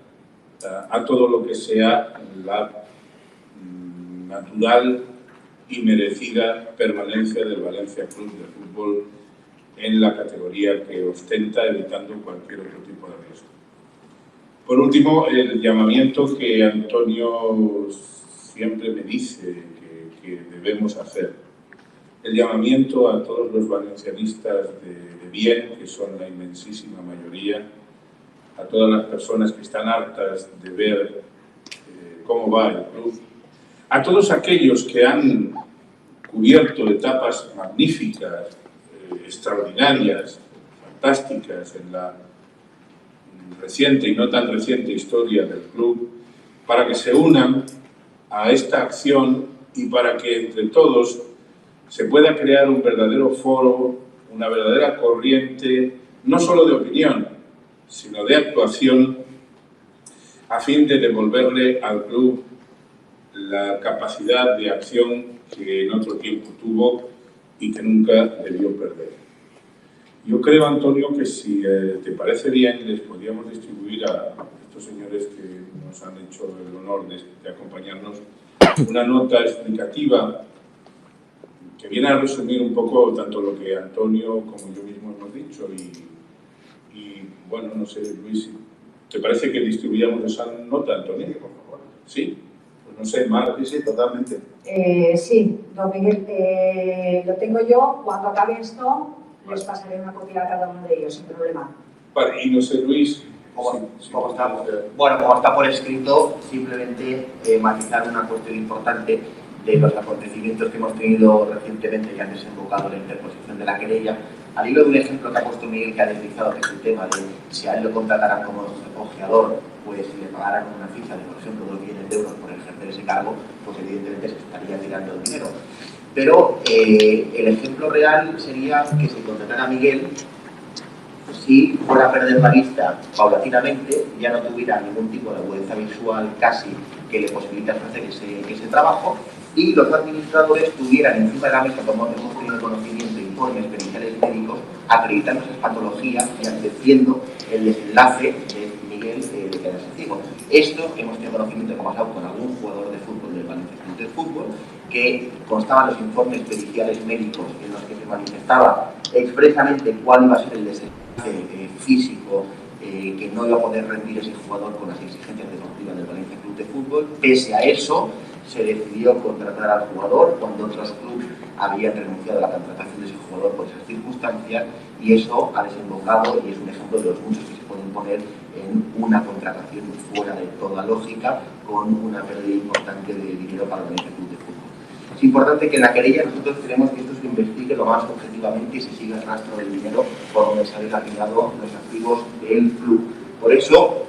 a todo lo que sea la natural y merecida permanencia del Valencia Club de Fútbol en la categoría que ostenta, evitando cualquier otro tipo de riesgo. Por último, el llamamiento que Antonio siempre me dice que debemos hacer. El llamamiento a todos los valencianistas de bien, que son la inmensísima mayoría, a todas las personas que están hartas de ver cómo va el club, a todos aquellos que han cubierto etapas magníficas, extraordinarias, fantásticas en la reciente y no tan reciente historia del club, para que se unan a esta acción y para que entre todos se pueda crear un verdadero foro, una verdadera corriente, no solo de opinión, sino de actuación, a fin de devolverle al club la capacidad de acción que en otro tiempo tuvo y que nunca debió perder. Yo creo, Antonio, que si te parece bien, les podríamos distribuir a estos señores que nos han hecho el honor de acompañarnos una nota explicativa que viene a resumir un poco tanto lo que Antonio como yo mismo hemos dicho y bueno, no sé, Luis, ¿te parece que distribuyamos esa nota, Antonio? Por favor. ¿Sí? Pues no sé, Mar. Sí, totalmente. Sí, don Miguel, lo tengo yo. Cuando acabe esto, les pasaré una copia a cada uno de ellos, sin problema. Vale, y no sé, Luis. ¿Cómo está? Bueno, como está por escrito, simplemente matizar una cuestión importante de los acontecimientos que hemos tenido recientemente que han desembocado en la interposición de la querella. Al hilo de un ejemplo que ha puesto Miguel, que ha deslizado, que es el tema de si a él lo contrataran como ojeador, pues si le pagaran una ficha de, por ejemplo, 2 millones de euros por ejercer ese cargo, pues evidentemente se estaría tirando el dinero. Pero el ejemplo real sería que se contratara a Miguel si fuera a perder la vista paulatinamente, ya no tuviera ningún tipo de agudeza visual casi que le posibilitase hacer ese trabajo, y los administradores tuvieran encima de la mesa, como hemos tenido conocimiento de informes periciales médicos, acreditando esas patologías y advirtiendo el desenlace de Miguel de quedarse ciego. Esto hemos tenido conocimiento que ha pasado con algún jugador de fútbol del Valencia Club de Fútbol, que constaban los informes periciales médicos en los que se manifestaba expresamente cuál iba a ser el desenlace físico que no iba a poder rendir ese jugador con las exigencias deportivas del Valencia Club de Fútbol. Pese a eso, se decidió contratar al jugador cuando otros clubes habían renunciado a la contratación de ese jugador por esas circunstancias, y eso ha desembocado, y es un ejemplo de los muchos que se pueden poner, en una contratación fuera de toda lógica, con una pérdida importante de dinero para el Valencia Club de Fútbol. Es importante que en la querella nosotros queremos que esto se investigue lo más objetivamente y se siga el rastro del dinero por donde se han destinado los activos del club. Por eso,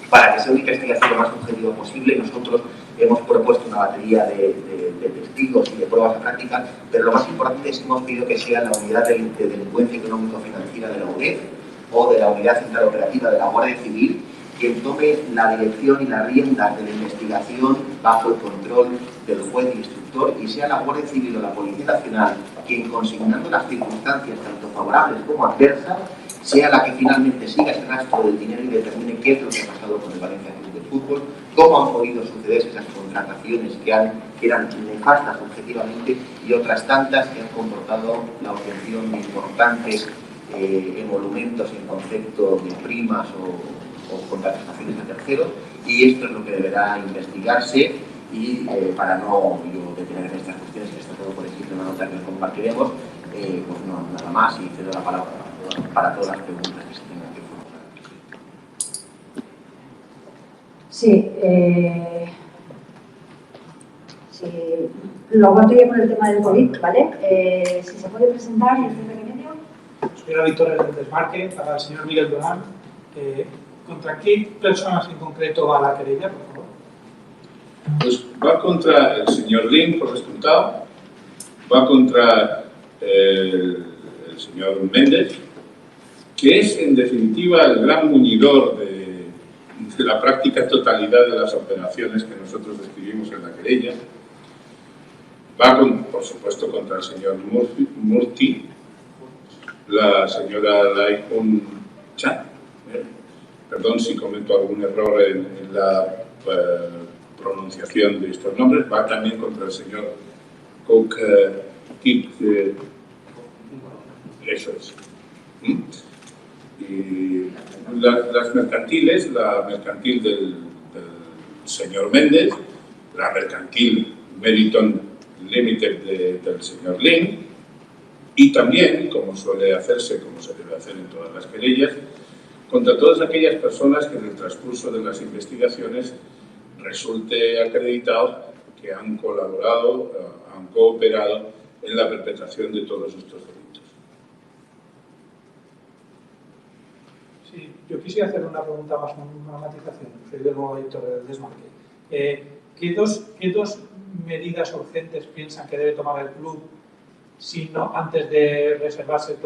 para que sea una investigación lo más objetiva posible, nosotros hemos propuesto una batería de testigos y de pruebas prácticas, pero lo más importante es que hemos pedido que sea la unidad de delincuencia económico-financiera de la UNED o de la unidad central operativa de la Guardia Civil quien tome la dirección y las riendas de la investigación bajo el control del juez y instructor, y sea la Guardia Civil o la Policía Nacional quien, consignando las circunstancias tanto favorables como adversas, sea la que finalmente siga ese rastro del dinero y determine qué es lo que ha pasado con el Valencia Club de Fútbol, cómo han podido sucederse esas contrataciones que eran nefastas objetivamente, y otras tantas que han comportado la obtención de importantes emolumentos en concepto de primas o contrataciones a terceros. Y esto es lo que deberá investigarse, y para no detener en estas cuestiones, que está todo por escrito en una nota que compartiremos, pues no, nada más, y cedo la palabra para todas las preguntas que se tengan que formular. Sí, lo aguanto yo con el tema del COVID, ¿vale? Si se puede presentar y desde qué medio. Soy la Victoria del Desmarque, para el señor Miguel Durán. ¿Contra qué personas en concreto va la querella, por favor? Pues va contra el señor Lin, por resultado, va contra el señor Méndez, que es en definitiva el gran muñidor de la práctica totalidad de las operaciones que nosotros describimos en la querella. Va, por supuesto, contra el señor Murti, la señora Laikun Chan. Perdón si cometo algún error en la pronunciación de estos nombres. Va también contra el señor Kouk Kip. Eso es. Y las mercantiles, la mercantil del señor Méndez, la mercantil Meriton Limited del señor Lin, y también, como suele hacerse, como se debe hacer en todas las querellas, contra todas aquellas personas que en el transcurso de las investigaciones resulte acreditado que han colaborado, han cooperado en la perpetración de todos estos delitos. Sí, yo quisiera hacer una pregunta más, una matización. Soy de nuevo Víctor del Desmarque. ¿Qué dos medidas urgentes piensan que debe tomar el club si no, antes de reservarse,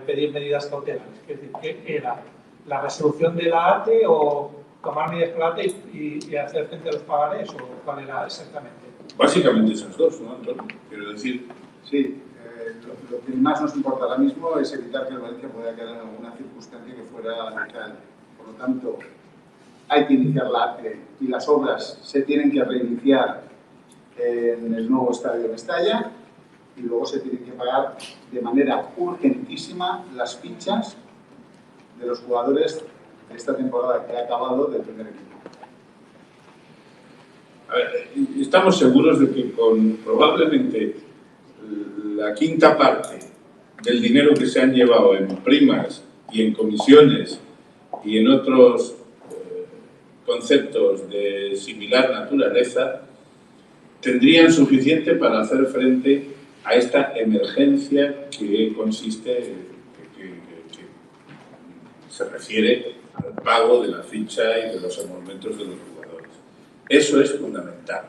pedir medidas cautelares? Es decir, ¿qué era? ¿La resolución de la ATE o tomar medidas con la ATE y hacer frente a los pagarés, o cuál era exactamente? Básicamente esas dos, ¿no, Antonio? Quiero decir... Sí, lo que más nos importa ahora mismo es evitar que el Valencia pueda quedar en alguna circunstancia que fuera letal. Por lo tanto, hay que iniciar la ATE y las obras se tienen que reiniciar en el nuevo estadio de Mestalla, y luego se tienen que pagar de manera urgentísima las fichas de los jugadores de esta temporada que ha acabado del primer equipo. A ver, estamos seguros de que con probablemente la quinta parte del dinero que se han llevado en primas y en comisiones y en otros conceptos de similar naturaleza, tendrían suficiente para hacer frente a esta emergencia que consiste, que se refiere al pago de la ficha y de los emolumentos de los jugadores. Eso es fundamental.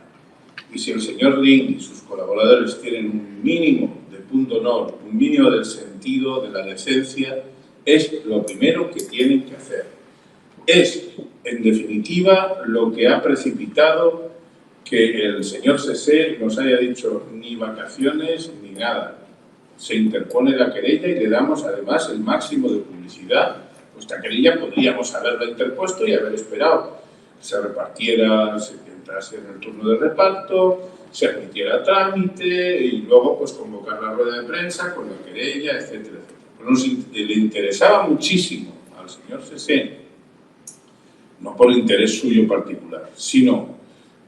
Y si el señor Lin y sus colaboradores tienen un mínimo de punto honor, un mínimo del sentido, de la decencia, es lo primero que tienen que hacer. Es, en definitiva, lo que ha precipitado que el señor Sesé nos haya dicho ni vacaciones ni nada. Se interpone la querella y le damos además el máximo de publicidad. Esta querella podríamos haberla interpuesto y haber esperado que se repartiera, se entrase en el turno de reparto, se admitiera a trámite y luego pues convocar la rueda de prensa con la querella, etcétera, etcétera. Pero le interesaba muchísimo al señor Sesé, no por interés suyo particular, sino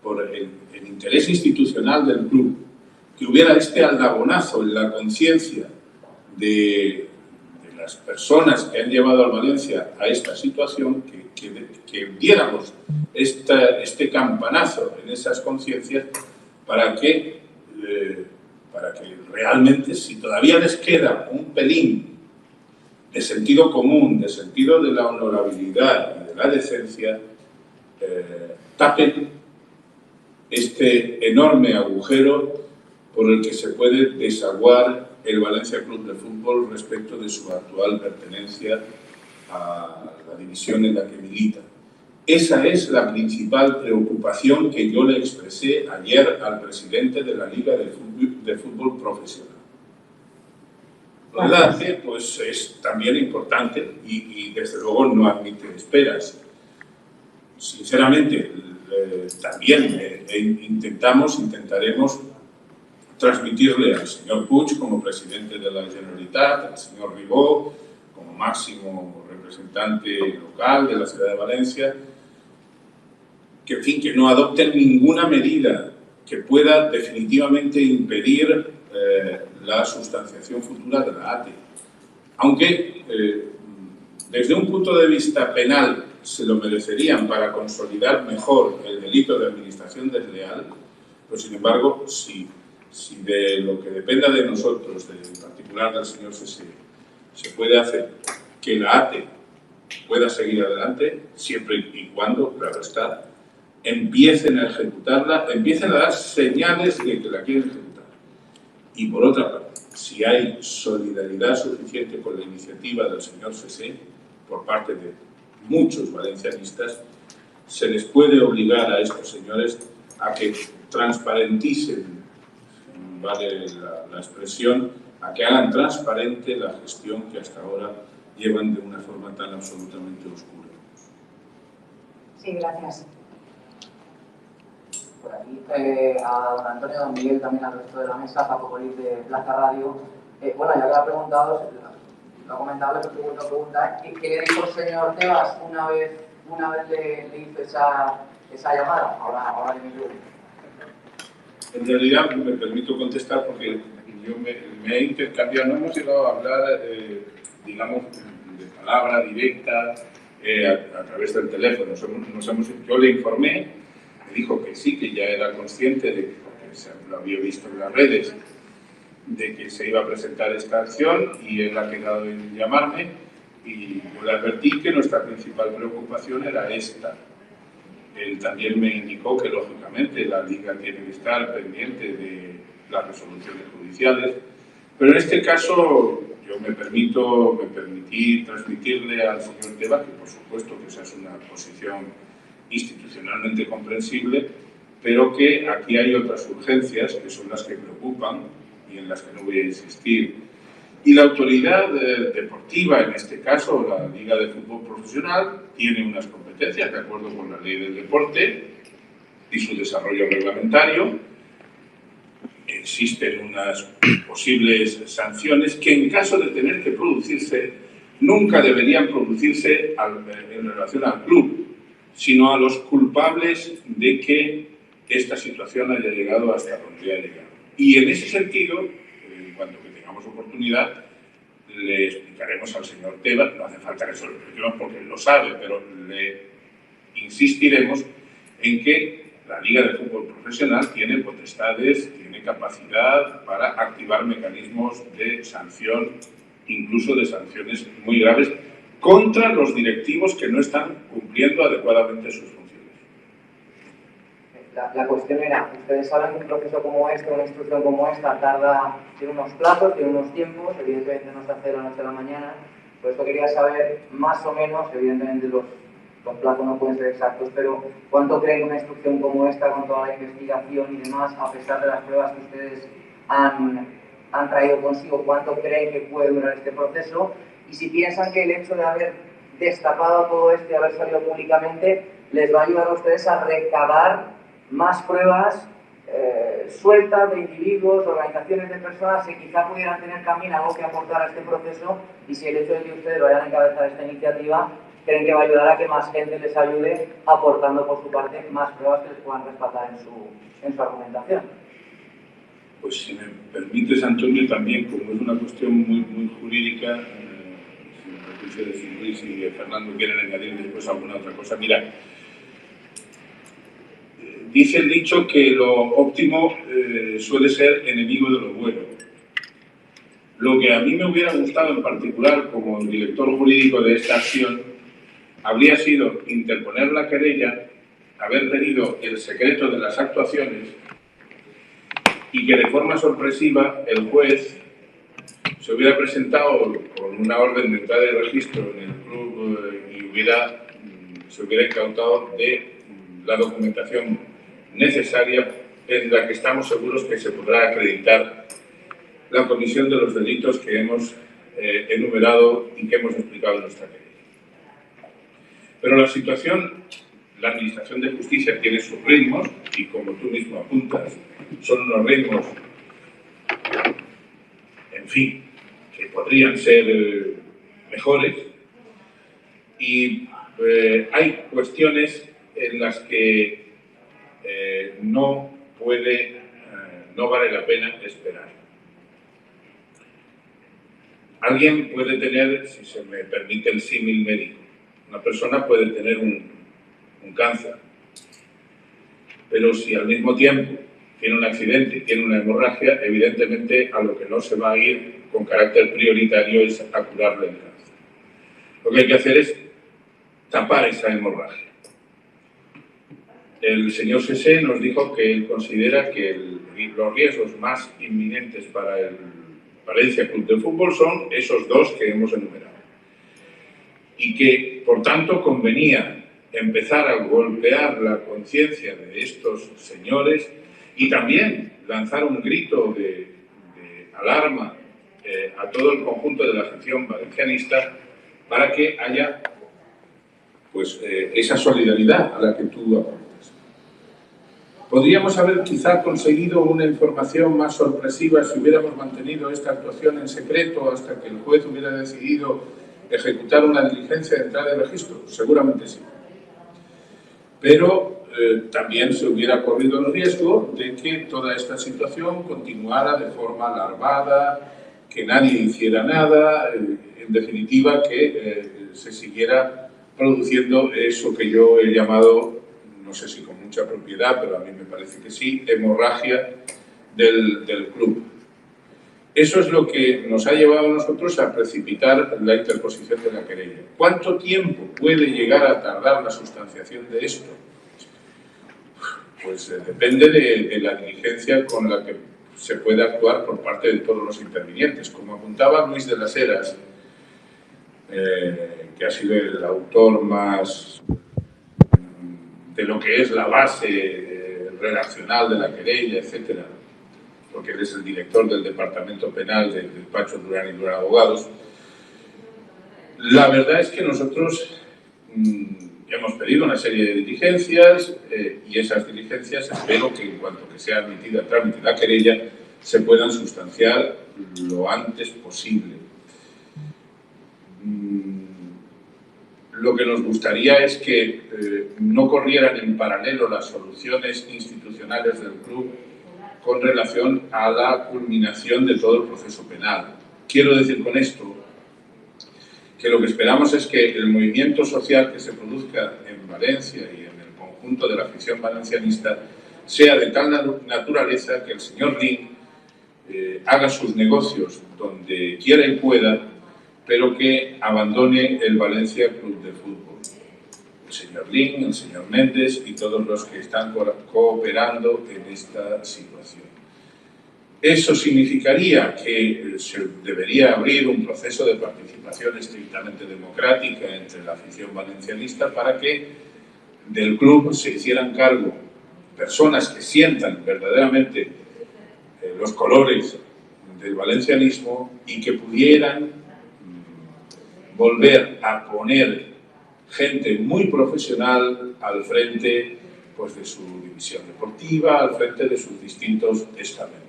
por el interés institucional del club, que hubiera este aldabonazo en la conciencia de las personas que han llevado al Valencia a esta situación, que diéramos este campanazo en esas conciencias para que realmente, si todavía les queda un pelín de sentido común, de sentido de la honorabilidad y de la decencia, tapen este enorme agujero por el que se puede desaguar el Valencia Club de Fútbol respecto de su actual pertenencia a la división en la que milita. Esa es la principal preocupación que yo le expresé ayer al presidente de la Liga de Fútbol Profesional. Lo del ACE, pues, es también importante y desde luego no admite esperas. Sinceramente, también intentaremos transmitirle al señor Puig como presidente de la Generalitat, al señor Ribó como máximo representante local de la ciudad de Valencia, que, en fin, que no adopten ninguna medida que pueda definitivamente impedir la sustanciación futura de la ATE. Aunque, desde un punto de vista penal, se lo merecerían para consolidar mejor el delito de administración desleal, pero sin embargo, si de lo que dependa de nosotros, en particular del señor Sesé, se puede hacer que la ATE pueda seguir adelante, siempre y cuando, claro está, empiecen a ejecutarla, empiecen a dar señales de que la quieren ejecutar. Y por otra parte, si hay solidaridad suficiente con la iniciativa del señor Sesé, por parte de muchos valencianistas, se les puede obligar a estos señores a que transparenticen, vale la expresión, a que hagan transparente la gestión que hasta ahora llevan de una forma tan absolutamente oscura. Sí, gracias. Por aquí, a don Antonio, don Miguel, también al resto de la mesa, Paco Polis de Plaza Radio. Bueno, ya que lo ha preguntado, lo ha comentado, le tengo otra pregunta. ¿Qué le dijo el señor Tebas una vez le hizo esa llamada? Ahora le digo. En realidad, me permito contestar porque yo me he intercambiado, no hemos llegado a hablar, digamos, de palabra directa a través del teléfono. Yo le informé, me dijo que sí, que ya era consciente de que lo había visto en las redes, de que se iba a presentar esta acción y él ha quedado en llamarme y yo le advertí que nuestra principal preocupación era esta. Él también me indicó que, lógicamente, la Liga tiene que estar pendiente de las resoluciones judiciales, pero en este caso yo me permití transmitirle al señor Tebas que, por supuesto, que esa es una posición institucionalmente comprensible, pero que aquí hay otras urgencias que son las que preocupan y en las que no voy a insistir. Y la autoridad deportiva, en este caso la Liga de Fútbol Profesional, tiene unas competencias de acuerdo con la ley del deporte y su desarrollo reglamentario. Existen unas posibles sanciones que, en caso de tener que producirse, nunca deberían producirse en relación al club, sino a los culpables de que esta situación haya llegado hasta donde ha llegado. Y en ese sentido, en cuanto que tengamos oportunidad, le explicaremos al señor Tebas, no hace falta que se lo expliquemos porque él lo sabe, pero le insistiremos en que la Liga de Fútbol Profesional tiene potestades, tiene capacidad para activar mecanismos de sanción, incluso de sanciones muy graves, contra los directivos que no están cumpliendo adecuadamente sus funciones. la cuestión era, ustedes saben que un proceso como este, una instrucción como esta, tiene unos plazos, tiene unos tiempos, evidentemente no se hace de la noche a la mañana, por eso quería saber más o menos, evidentemente los plazos no pueden ser exactos, pero ¿cuánto creen una instrucción como esta con toda la investigación y demás, a pesar de las pruebas que ustedes han traído consigo, cuánto creen que puede durar este proceso? Y si piensan que el hecho de haber destapado todo esto y haber salido públicamente les va a ayudar a ustedes a recabar más pruebas sueltas de individuos, organizaciones de personas que quizá pudieran tener también algo que aportar a este proceso, y si el hecho de que ustedes vayan a encabezar esta iniciativa creen que va a ayudar a que más gente les ayude aportando por su parte más pruebas que les puedan respaldar en su argumentación. Pues si me permites, Antonio, también, como es una cuestión muy jurídica, si me quisiera decir Luis y Fernando quieren añadir después alguna otra cosa. Mira, dice el dicho que lo óptimo suele ser enemigo de lo bueno. Lo que a mí me hubiera gustado en particular como director jurídico de esta acción habría sido interponer la querella, haber tenido el secreto de las actuaciones y que de forma sorpresiva el juez se hubiera presentado con una orden de entrada de registro en el club y se hubiera incautado de la documentación necesaria en la que estamos seguros que se podrá acreditar la comisión de los delitos que hemos enumerado y que hemos explicado en nuestra querella. Pero la situación, la Administración de Justicia tiene sus ritmos y, como tú mismo apuntas, son unos ritmos, en fin, que podrían ser mejores, y hay cuestiones en las que no vale la pena esperar. Alguien puede tener, si se me permite el símil médico, una persona puede tener un cáncer, pero si al mismo tiempo tiene un accidente y tiene una hemorragia, evidentemente a lo que no se va a ir con carácter prioritario es a curarle el cáncer. Lo que hay que hacer es tapar esa hemorragia. El señor Sesé nos dijo que él considera que los riesgos más inminentes para el Valencia Club de Fútbol son esos dos que hemos enumerado. Y que, por tanto, convenía empezar a golpear la conciencia de estos señores y también lanzar un grito de alarma a todo el conjunto de la afición valencianista para que haya pues, esa solidaridad a la que tú apuntas. Podríamos haber quizá conseguido una información más sorpresiva si hubiéramos mantenido esta actuación en secreto hasta que el juez hubiera decidido ejecutar una diligencia de entrada de registro. Seguramente sí. Pero también se hubiera corrido el riesgo de que toda esta situación continuara de forma larvada, que nadie hiciera nada, en definitiva que se siguiera produciendo eso que yo he llamado, no sé si con mucha propiedad, pero a mí me parece que sí, hemorragia del club. Eso es lo que nos ha llevado a nosotros a precipitar la interposición de la querella. ¿Cuánto tiempo puede llegar a tardar la sustanciación de esto? Pues depende de la diligencia con la que se puede actuar por parte de todos los intervinientes. Como apuntaba Luis de las Heras, que ha sido el autor más de lo que es la base redaccional de la querella, etcétera, porque él es el director del Departamento Penal del despacho Durán y Durán Abogados. La verdad es que nosotros hemos pedido una serie de diligencias y esas diligencias espero que en cuanto que sea admitida a trámite la querella se puedan sustanciar lo antes posible. Lo que nos gustaría es que no corrieran en paralelo las soluciones institucionales del club con relación a la culminación de todo el proceso penal. Quiero decir con esto que lo que esperamos es que el movimiento social que se produzca en Valencia y en el conjunto de la afición valencianista sea de tal naturaleza que el señor Ling haga sus negocios donde quiera y pueda, pero que abandone el Valencia Club de Fútbol. el señor Lin, el señor Méndez y todos los que están cooperando en esta situación. Eso significaría que se debería abrir un proceso de participación estrictamente democrática entre la afición valencianista para que del club se hicieran cargo personas que sientan verdaderamente los colores del valencianismo y que pudieran volver a poner gente muy profesional al frente pues, de su división deportiva, al frente de sus distintos estamentos.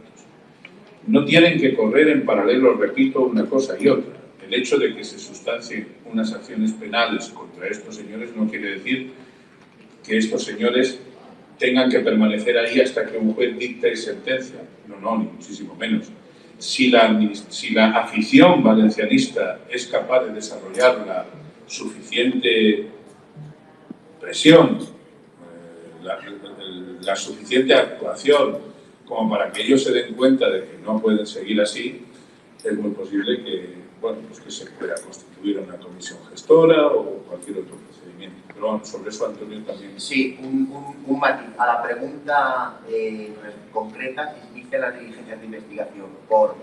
No tienen que correr en paralelo, repito, una cosa y otra. El hecho de que se sustancien unas acciones penales contra estos señores no quiere decir que estos señores tengan que permanecer ahí hasta que un juez dicte sentencia. No, ni muchísimo menos. Si la afición valencianista es capaz de desarrollar la suficiente presión, la suficiente actuación como para que ellos se den cuenta de que no pueden seguir así, es muy posible que, bueno, pues que se pueda constituir una comisión gestora o cualquier otro procedimiento. Pero sobre eso, Antonio, también... Sí, un matiz. A la pregunta concreta, dice las diligencias de investigación por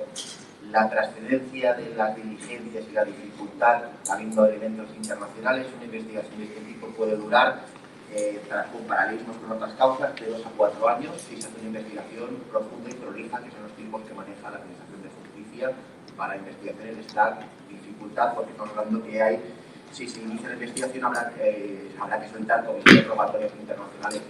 la trascendencia de las diligencias y la dificultad, habiendo elementos internacionales, una investigación de este tipo puede durar, con paralelismos con otras causas, de 2 a 4 años, si se hace una investigación profunda y prolija, que son los tiempos que maneja la Administración de Justicia para investigaciones de esta dificultad, porque estamos hablando que hay, si se inicia la investigación, habrá que soltar comisiones probatorias internacionales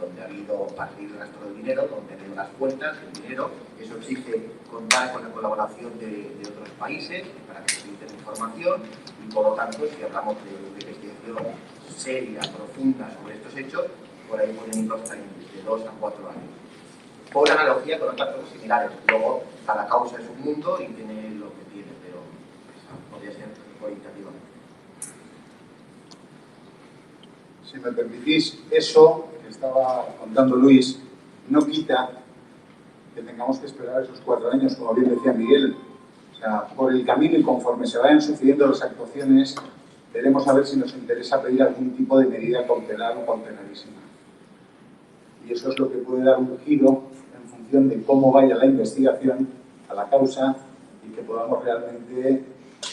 donde ha habido partido el gasto del dinero, donde hay las cuentas, el dinero. Eso exige contar con la colaboración de otros países para que se filtre información y, por lo tanto, si hablamos de investigación seria, profunda sobre estos hechos, por ahí pueden ir hasta de 2 a 4 años. Por analogía con otras cosas similares. Luego, cada causa es un mundo y tiene lo que tiene, pero podría ser cualitativamente. Si me permitís, eso que estaba contando Luis no quita que tengamos que esperar esos 4 años, como bien decía Miguel. O sea, por el camino y conforme se vayan sucediendo las actuaciones, veremos a ver si nos interesa pedir algún tipo de medida cautelar o cautelarísima. Y eso es lo que puede dar un giro en función de cómo vaya la investigación a la causa y que podamos realmente,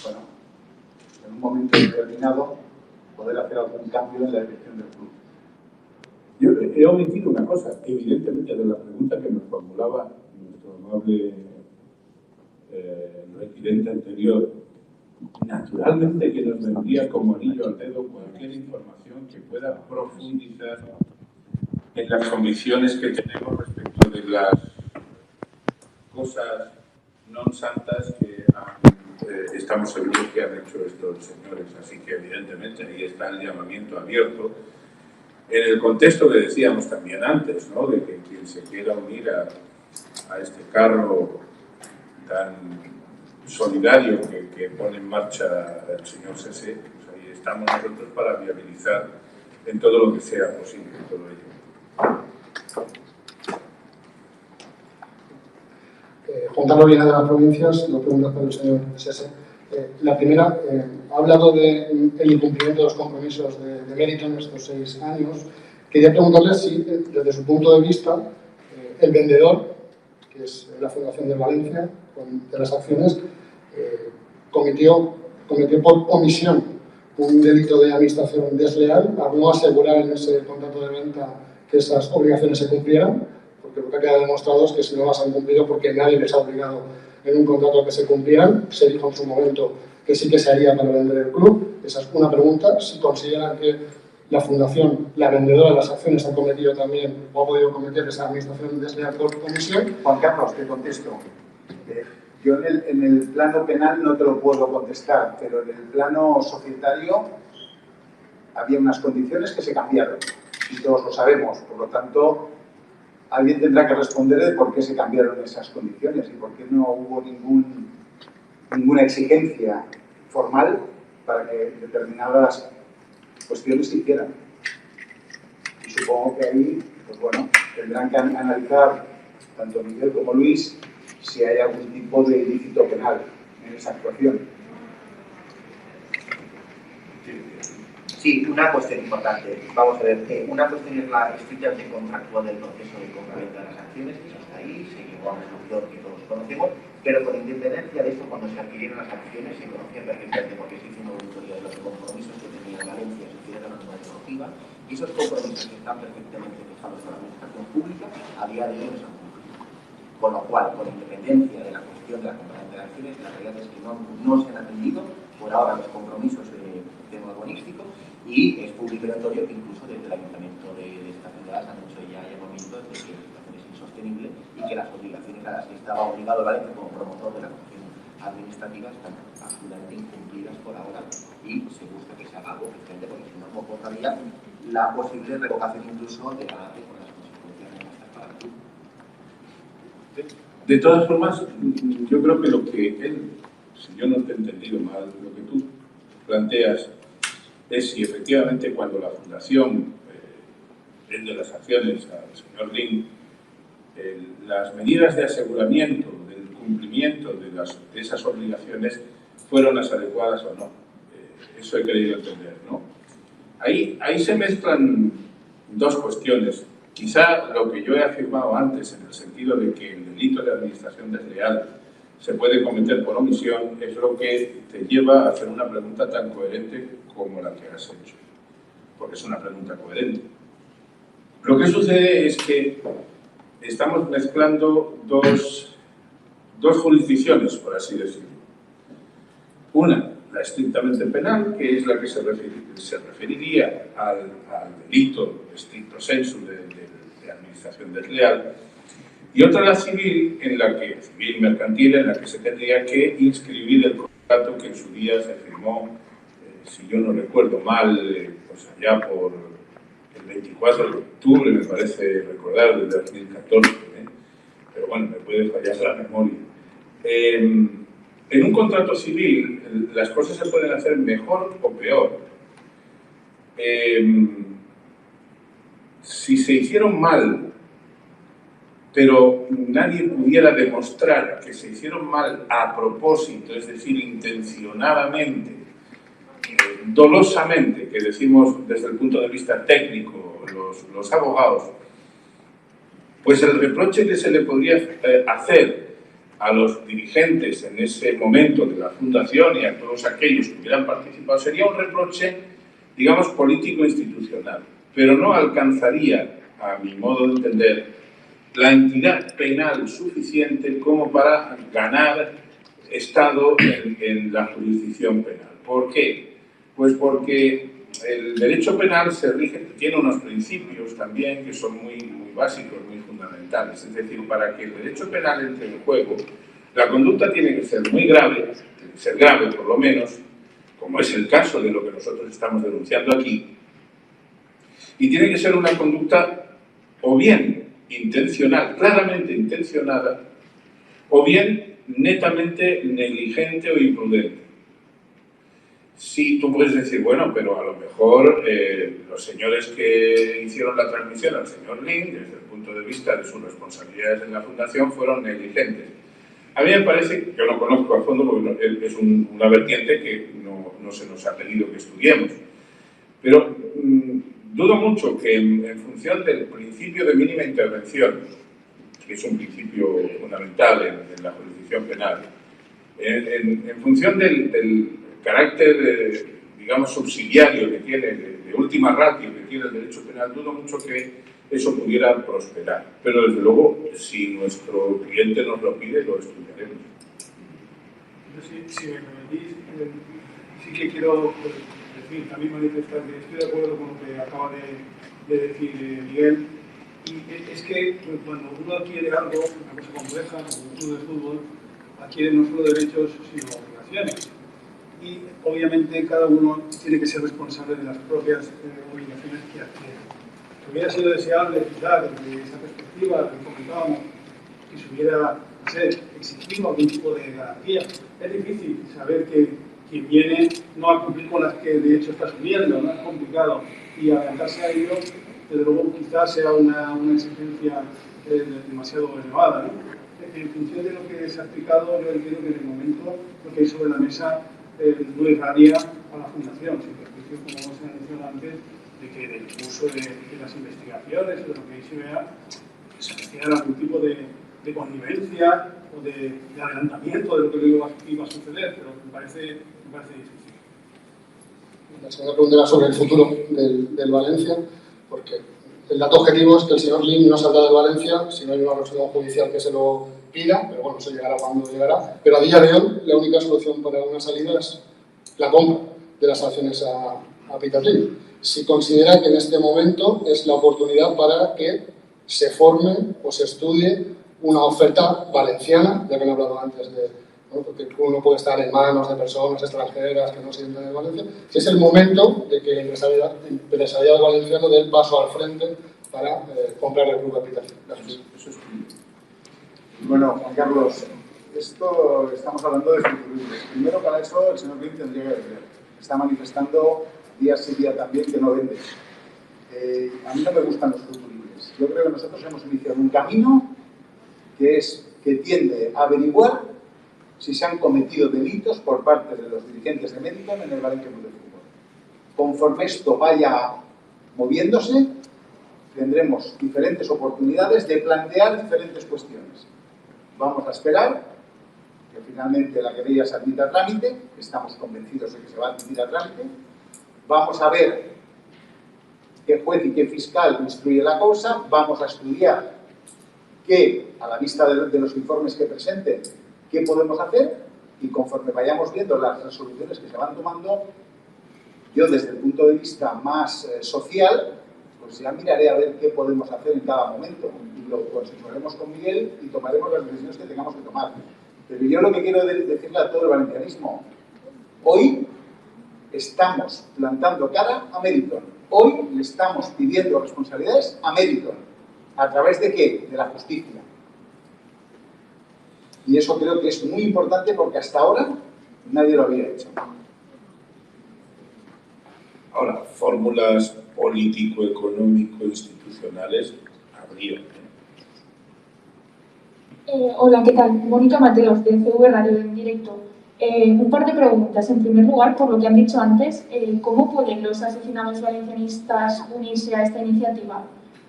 bueno, en un momento determinado, poder hacer algún cambio en la dirección del club. Yo he omitido una cosa, evidentemente, de la pregunta que nos formulaba nuestro amable requirente anterior. Naturalmente que nos vendría como anillo al dedo cualquier información que pueda profundizar en las convicciones que tenemos respecto de las cosas no santas que estamos seguros que han hecho estos señores. Así que, evidentemente, ahí está el llamamiento abierto. En el contexto que decíamos también antes, ¿no?, de que quien se quiera unir a este carro tan solidario que pone en marcha el señor Sese, pues ahí estamos nosotros para viabilizar en todo lo que sea posible todo ello. Juan Carlos viene de las provincias, dos preguntas para el señor Sese. La primera, ha hablado del incumplimiento de los compromisos de mérito en estos 6 años. Quería preguntarle si, desde su punto de vista, el vendedor, que es la Fundación de Valencia, de las acciones, cometió por omisión un delito de administración desleal al no asegurar en ese contrato de venta que esas obligaciones se cumplieran, porque lo que ha quedado demostrado es que si no las han cumplido porque nadie les ha obligado en un contrato a que se cumplieran. Se dijo en su momento que sí que se haría para vender el club. Esa es una pregunta. Si consideran que la Fundación, la vendedora de las acciones, ha cometido también o ha podido cometer esa administración desleal por comisión. Juan Carlos, te contesto. Yo en el plano penal no te lo puedo contestar, pero en el plano societario había unas condiciones que se cambiaron y todos lo sabemos. Por lo tanto, alguien tendrá que responder de por qué se cambiaron esas condiciones y por qué no hubo ninguna exigencia formal para que determinadas cuestiones se hicieran. Y supongo que ahí, pues bueno, tendrán que analizar tanto Miguel como Luis si hay algún tipo de ilícito penal en esa actuación. Sí, una cuestión importante. Vamos a ver, una cuestión es la estrictamente contractual del proceso de compra-venta de las acciones, que eso está ahí, se llegó a una solución que todos conocemos, pero con independencia de esto, cuando se adquirieron las acciones, se conocía perfectamente porque se hizo una auditoría de los compromisos que tenía Valencia, se hicieron una norma deportiva, y esos compromisos que están perfectamente fijados por la administración pública, a día de hoy no se han cumplido. Con lo cual, con independencia de la cuestión de la compra-venta de acciones, la realidad es que no se han atendido por ahora los compromisos de tema urbanístico, y es público y notorio que incluso desde el Ayuntamiento de esta ciudad han hecho ya llamamientos de que la situación es insostenible y que las obligaciones a las que estaba obligado Valencia como promotor de la concesión administrativa están absolutamente incumplidas por ahora y se busca que se haga algo diferente porque si no comportaría la posible revocación incluso de la ley con las consecuencias nefastas para el club. De todas formas, yo creo que lo que él, si yo no te he entendido mal, lo que tú planteas es si efectivamente cuando la Fundación vende las acciones al señor Lin, las medidas de aseguramiento del cumplimiento de esas obligaciones fueron las adecuadas o no. Eso he querido entender, ¿no? Ahí se mezclan dos cuestiones. Quizá lo que yo he afirmado antes, en el sentido de que el delito de administración desleal se puede cometer por omisión, es lo que te lleva a hacer una pregunta tan coherente como la que has hecho, porque es una pregunta coherente. Lo que sucede es que estamos mezclando dos jurisdicciones, por así decirlo. Una, la estrictamente penal, que es la que se referiría al delito estricto sensu de administración desleal, y otra la civil, civil mercantil, en la que se tendría que inscribir el contrato que en su día se firmó, si yo no recuerdo mal, pues allá por el 24 de octubre, me parece recordar, del 2014, pero bueno, me puede fallar la memoria. En un contrato civil, las cosas se pueden hacer mejor o peor. Si se hicieron mal, pero nadie pudiera demostrar que se hicieron mal a propósito, es decir, intencionadamente, dolosamente, que decimos desde el punto de vista técnico los abogados, pues el reproche que se le podría hacer a los dirigentes en ese momento de la Fundación y a todos aquellos que hubieran participado sería un reproche, digamos, político-institucional, pero no alcanzaría, a mi modo de entender, la entidad penal suficiente como para ganar estado en la jurisdicción penal. ¿Por qué? Pues porque el derecho penal tiene unos principios también que son muy básicos, muy fundamentales. Es decir, para que el derecho penal entre en juego, la conducta tiene que ser muy grave, tiene que ser grave por lo menos, como es el caso de lo que nosotros estamos denunciando aquí, y tiene que ser una conducta o bien intencional, claramente intencionada, o bien netamente negligente o imprudente. Sí, tú puedes decir, bueno, pero a lo mejor los señores que hicieron la transmisión al señor Lin, desde el punto de vista de sus responsabilidades en la Fundación, fueron negligentes. A mí me parece, yo no conozco a fondo porque es una vertiente que no se nos ha pedido que estudiemos, pero dudo mucho que en función del principio de mínima intervención, que es un principio fundamental en la jurisdicción penal, en función del carácter, digamos, subsidiario que tiene, de última ratio que tiene el derecho penal, dudo mucho que eso pudiera prosperar. Pero, desde luego, si nuestro cliente nos lo pide, lo estudiaremos. Si me permitís, sí que quiero también manifestar que estoy de acuerdo con lo que acaba de decir Miguel. Y es que cuando uno adquiere algo, una cosa compleja, como un club de fútbol, adquiere no solo derechos, sino obligaciones. Y obviamente cada uno tiene que ser responsable de las propias obligaciones que adquiere. Hubiera sido deseable, quizás, desde esa perspectiva que comentábamos, que se hubiera exigido algún tipo de garantía. Es difícil saber que quien viene no a cumplir con las que de hecho está asumiendo, no es complicado. Y adelantarse a ello, desde luego, quizás sea una exigencia demasiado elevada, ¿no? En función de lo que se ha explicado, yo entiendo que en el momento lo que hay sobre la mesa no irradia a la Fundación, sino que cuestión, como hemos mencionado antes, de que del uso de las investigaciones, de lo que ahí se vea, que se refiere a algún tipo de connivencia o de adelantamiento de lo que luego iba a suceder, pero me parece difícil. La segunda pregunta era sobre el futuro del Valencia, porque el dato objetivo es que el señor Lim no saldrá de Valencia si no hay una resolución judicial que se lo pida, pero bueno, eso llegará cuando llegará. Pero a día de hoy, la única solución para una salida es la compra de las acciones a Peter Lim. Si considera que en este momento es la oportunidad para que se forme o se estudie una oferta valenciana, ya que han hablado antes de, ¿no? Porque uno puede estar en manos de personas extranjeras que no sienten de Valencia, que es el momento de que el empresariado valenciano dé el paso al frente para comprar el club capital. Gracias. Bueno, Juan Carlos, esto estamos hablando de futuribles. Primero, para eso, el señor Lim tendría que vender. Está manifestando día sí día también que no vende. A mí no me gustan los futuribles. Yo creo que nosotros hemos iniciado un camino que tiende a averiguar si se han cometido delitos por parte de los dirigentes de Meriton en el Valencia Club de Fútbol. Conforme esto vaya moviéndose, tendremos diferentes oportunidades de plantear diferentes cuestiones. Vamos a esperar que finalmente la querella se admita a trámite, estamos convencidos de que se va a admitir a trámite. Vamos a ver qué juez y qué fiscal instruye la cosa, vamos a estudiar qué, a la vista de los informes que presenten, qué podemos hacer, y conforme vayamos viendo las resoluciones que se van tomando, yo desde el punto de vista más social, pues ya miraré a ver qué podemos hacer en cada momento, y lo consensuaremos con Miguel y tomaremos las decisiones que tengamos que tomar. Pero yo lo que quiero decirle a todo el valencianismo, hoy estamos plantando cara a Meriton, hoy le estamos pidiendo responsabilidades a Meriton. ¿A través de qué? De la justicia. Y eso creo que es muy importante porque hasta ahora nadie lo había hecho. Ahora, fórmulas político-económico-institucionales habría. Hola, ¿qué tal? Mónica Mateos, de CV Radio en directo. Un par de preguntas. En primer lugar, por lo que han dicho antes, ¿cómo pueden los aficionados valencianistas unirse a esta iniciativa?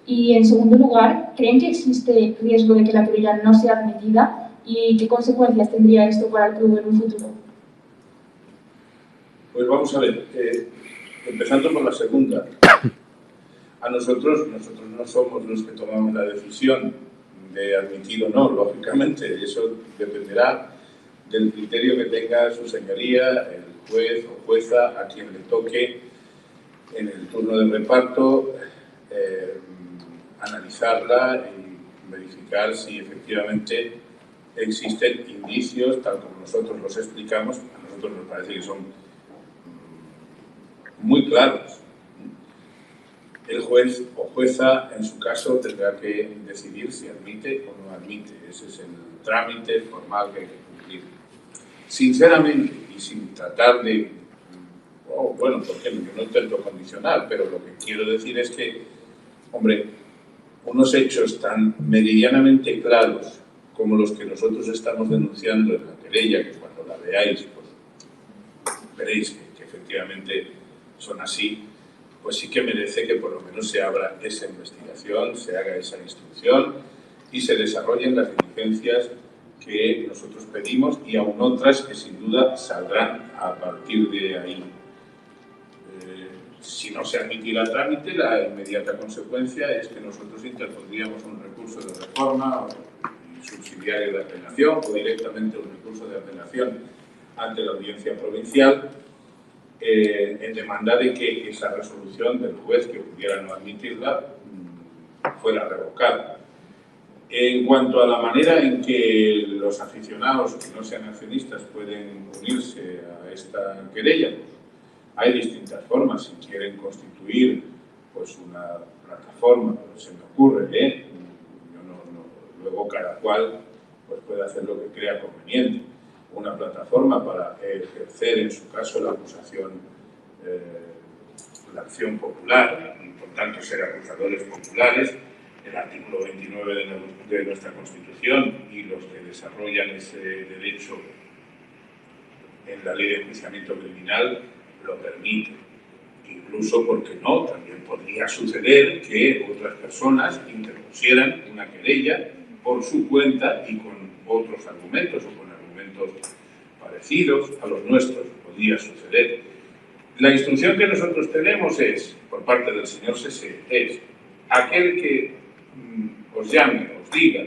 Y en segundo lugar, ¿creen que existe riesgo de que la querella no sea admitida? ¿Y qué consecuencias tendría esto para el club en un futuro? Pues vamos a ver, empezando por la segunda. A nosotros no somos los que tomamos la decisión de admitir o no, lógicamente. Eso dependerá del criterio que tenga su señoría, el juez o jueza, a quien le toque en el turno del reparto, analizarla y verificar si efectivamente existen indicios, tal como nosotros los explicamos. A nosotros nos parece que son muy claros. El juez o jueza, en su caso, tendrá que decidir si admite o no admite. Ese es el trámite formal que hay que cumplir. Sinceramente, y sin tratar de... bueno, porque yo no intento condicionar, pero lo que quiero decir es que, hombre, unos hechos tan meridianamente claros como los que nosotros estamos denunciando en la querella, que cuando la veáis, pues veréis que efectivamente son así, pues sí que merece que por lo menos se abra esa investigación, se haga esa instrucción y se desarrollen las diligencias que nosotros pedimos y aún otras que sin duda saldrán a partir de ahí. Si no se admitiera a trámite, la inmediata consecuencia es que nosotros interpondríamos un recurso de reforma subsidiario de apelación o directamente un recurso de apelación ante la audiencia provincial en demanda de que esa resolución del juez que pudiera no admitirla fuera revocada. En cuanto a la manera en que los aficionados que no sean accionistas pueden unirse a esta querella, hay distintas formas. Si quieren constituir pues una plataforma, pues se me ocurre, luego cada cual pues puede hacer lo que crea conveniente. Una plataforma para ejercer, en su caso, la acusación, la acción popular, y por tanto ser acusadores populares. El artículo 29 de nuestra Constitución y los que desarrollan ese derecho en la Ley de Enjuiciamiento Criminal lo permiten. Incluso, ¿por qué no? También podría suceder que otras personas interpusieran una querella por su cuenta y con otros argumentos o con argumentos parecidos a los nuestros. Podría suceder. La instrucción que nosotros tenemos es, por parte del señor Sese, es aquel que os llame, os diga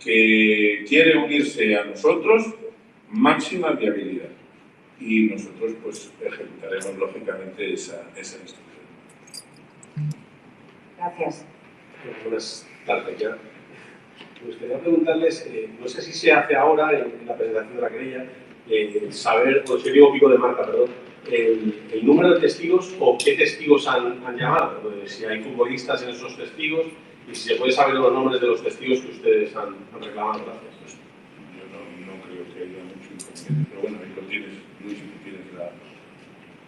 que quiere unirse a nosotros, máxima viabilidad. Y nosotros pues ejecutaremos lógicamente esa instrucción. Gracias. Buenas tardes ya. Me gustaría preguntarles, no sé si se hace ahora en la presentación de la querella, saber, o si yo digo pico de marca, perdón, el número de testigos o qué testigos han llamado, si hay futbolistas en esos testigos y si se puede saber los nombres de los testigos que ustedes han reclamado. Gracias. Yo no creo que haya mucho inconveniente, pero bueno, ahí lo tienes, Luis, si tienes la...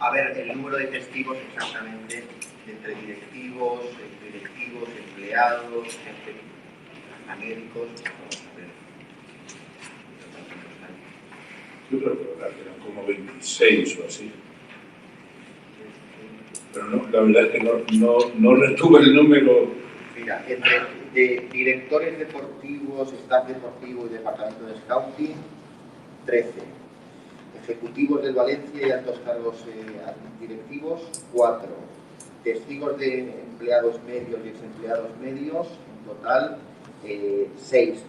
A ver, el número de testigos exactamente entre directivos, empleados, hasta médicos, vamos a ver. Yo creo que eran como 26 o así. Pero no, la verdad es que no retuve el número. Mira, entre directores deportivos, staff deportivo y departamento de scouting, 13. Ejecutivos del Valencia y altos cargos directivos, 4. Testigos de empleados medios y exempleados medios, en total 6.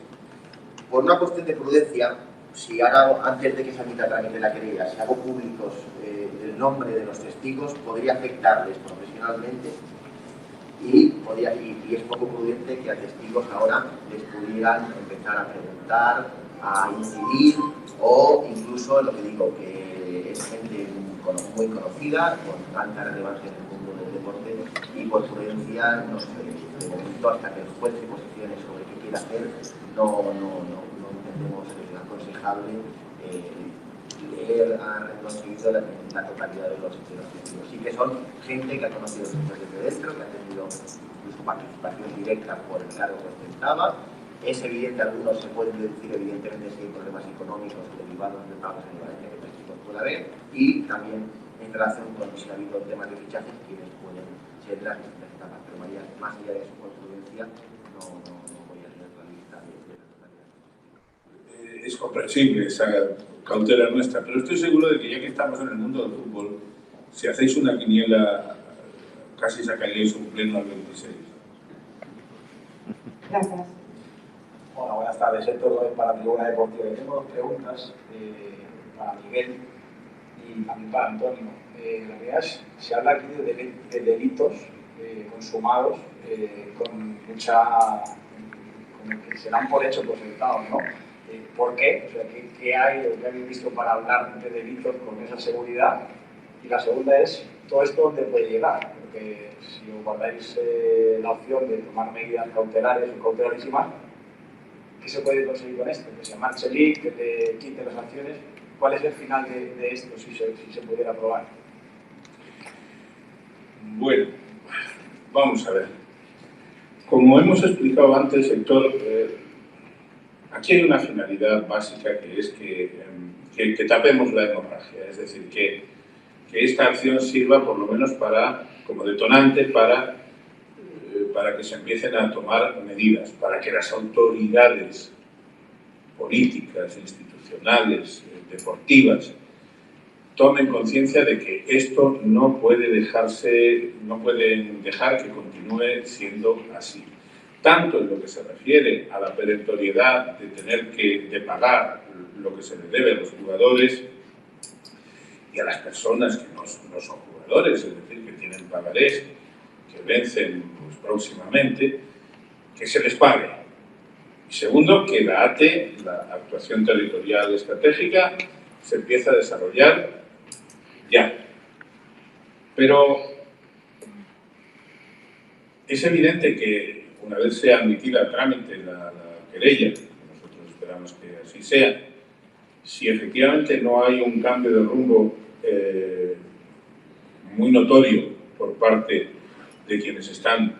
Por una cuestión de prudencia, si ahora, antes de que se admita trámite la querella, si hago públicos el nombre de los testigos, podría afectarles profesionalmente y es poco prudente que a testigos ahora les pudieran empezar a preguntar, a incidir o incluso, lo que digo, que es gente muy conocida, con alta relevancia en el mundo del deporte y por prudencia, no sé, de momento hasta que el juez se posicione sobre qué quiere hacer, no entendemos aconsejable leer a reconocido la totalidad de los testigos. Sí que son gente que ha conocido el sector desde dentro, que ha tenido incluso participación directa por el cargo que ostentaba. Es evidente, algunos se pueden deducir evidentemente si hay problemas económicos derivados de pagos en Valencia que testigos puede haber, y también en relación con si ha habido temas de fichajes quienes pueden ser las distintas etapas, pero más allá de su prudencia no voy a leer la lista de la totalidad. Es comprensible esa cautela nuestra, pero estoy seguro de que ya que estamos en el mundo del fútbol, si hacéis una quiniela, casi sacaríais un pleno al 26. Gracias. Hola, buenas tardes. Héctor, para Tribuna Deportiva. Tengo dos preguntas para Miguel y también para Antonio. La primera es, se habla aquí de delitos consumados con que se dan por hecho por sentado, ¿no? ¿Por qué? O sea, ¿qué hay o qué habéis visto para hablar de delitos con esa seguridad? Y la segunda es, ¿todo esto dónde puede llegar? Porque si os guardáis la opción de tomar medidas cautelares o cautelarísimas, ¿qué se puede conseguir con esto? Que se marche el IC, que te quite las acciones. ¿Cuál es el final de esto si se pudiera aprobar? Bueno, vamos a ver. Como hemos explicado antes, Héctor, aquí hay una finalidad básica que es que tapemos la hemorragia, es decir, que esta acción sirva por lo menos como detonante para que se empiecen a tomar medidas, para que las autoridades políticas, institucionales, deportivas, tomen conciencia de que esto no pueden dejar que continúe siendo así. Tanto en lo que se refiere a la perentoriedad de tener de pagar lo que se le debe a los jugadores y a las personas que no son jugadores, es decir, que tienen pagarés que vencen pues, próximamente, que se les pague. Y segundo, que la ATE, la actuación territorial estratégica, se empieza a desarrollar ya. Pero es evidente que una vez sea admitida a trámite la querella, nosotros esperamos que así sea, si efectivamente no hay un cambio de rumbo muy notorio por parte de quienes están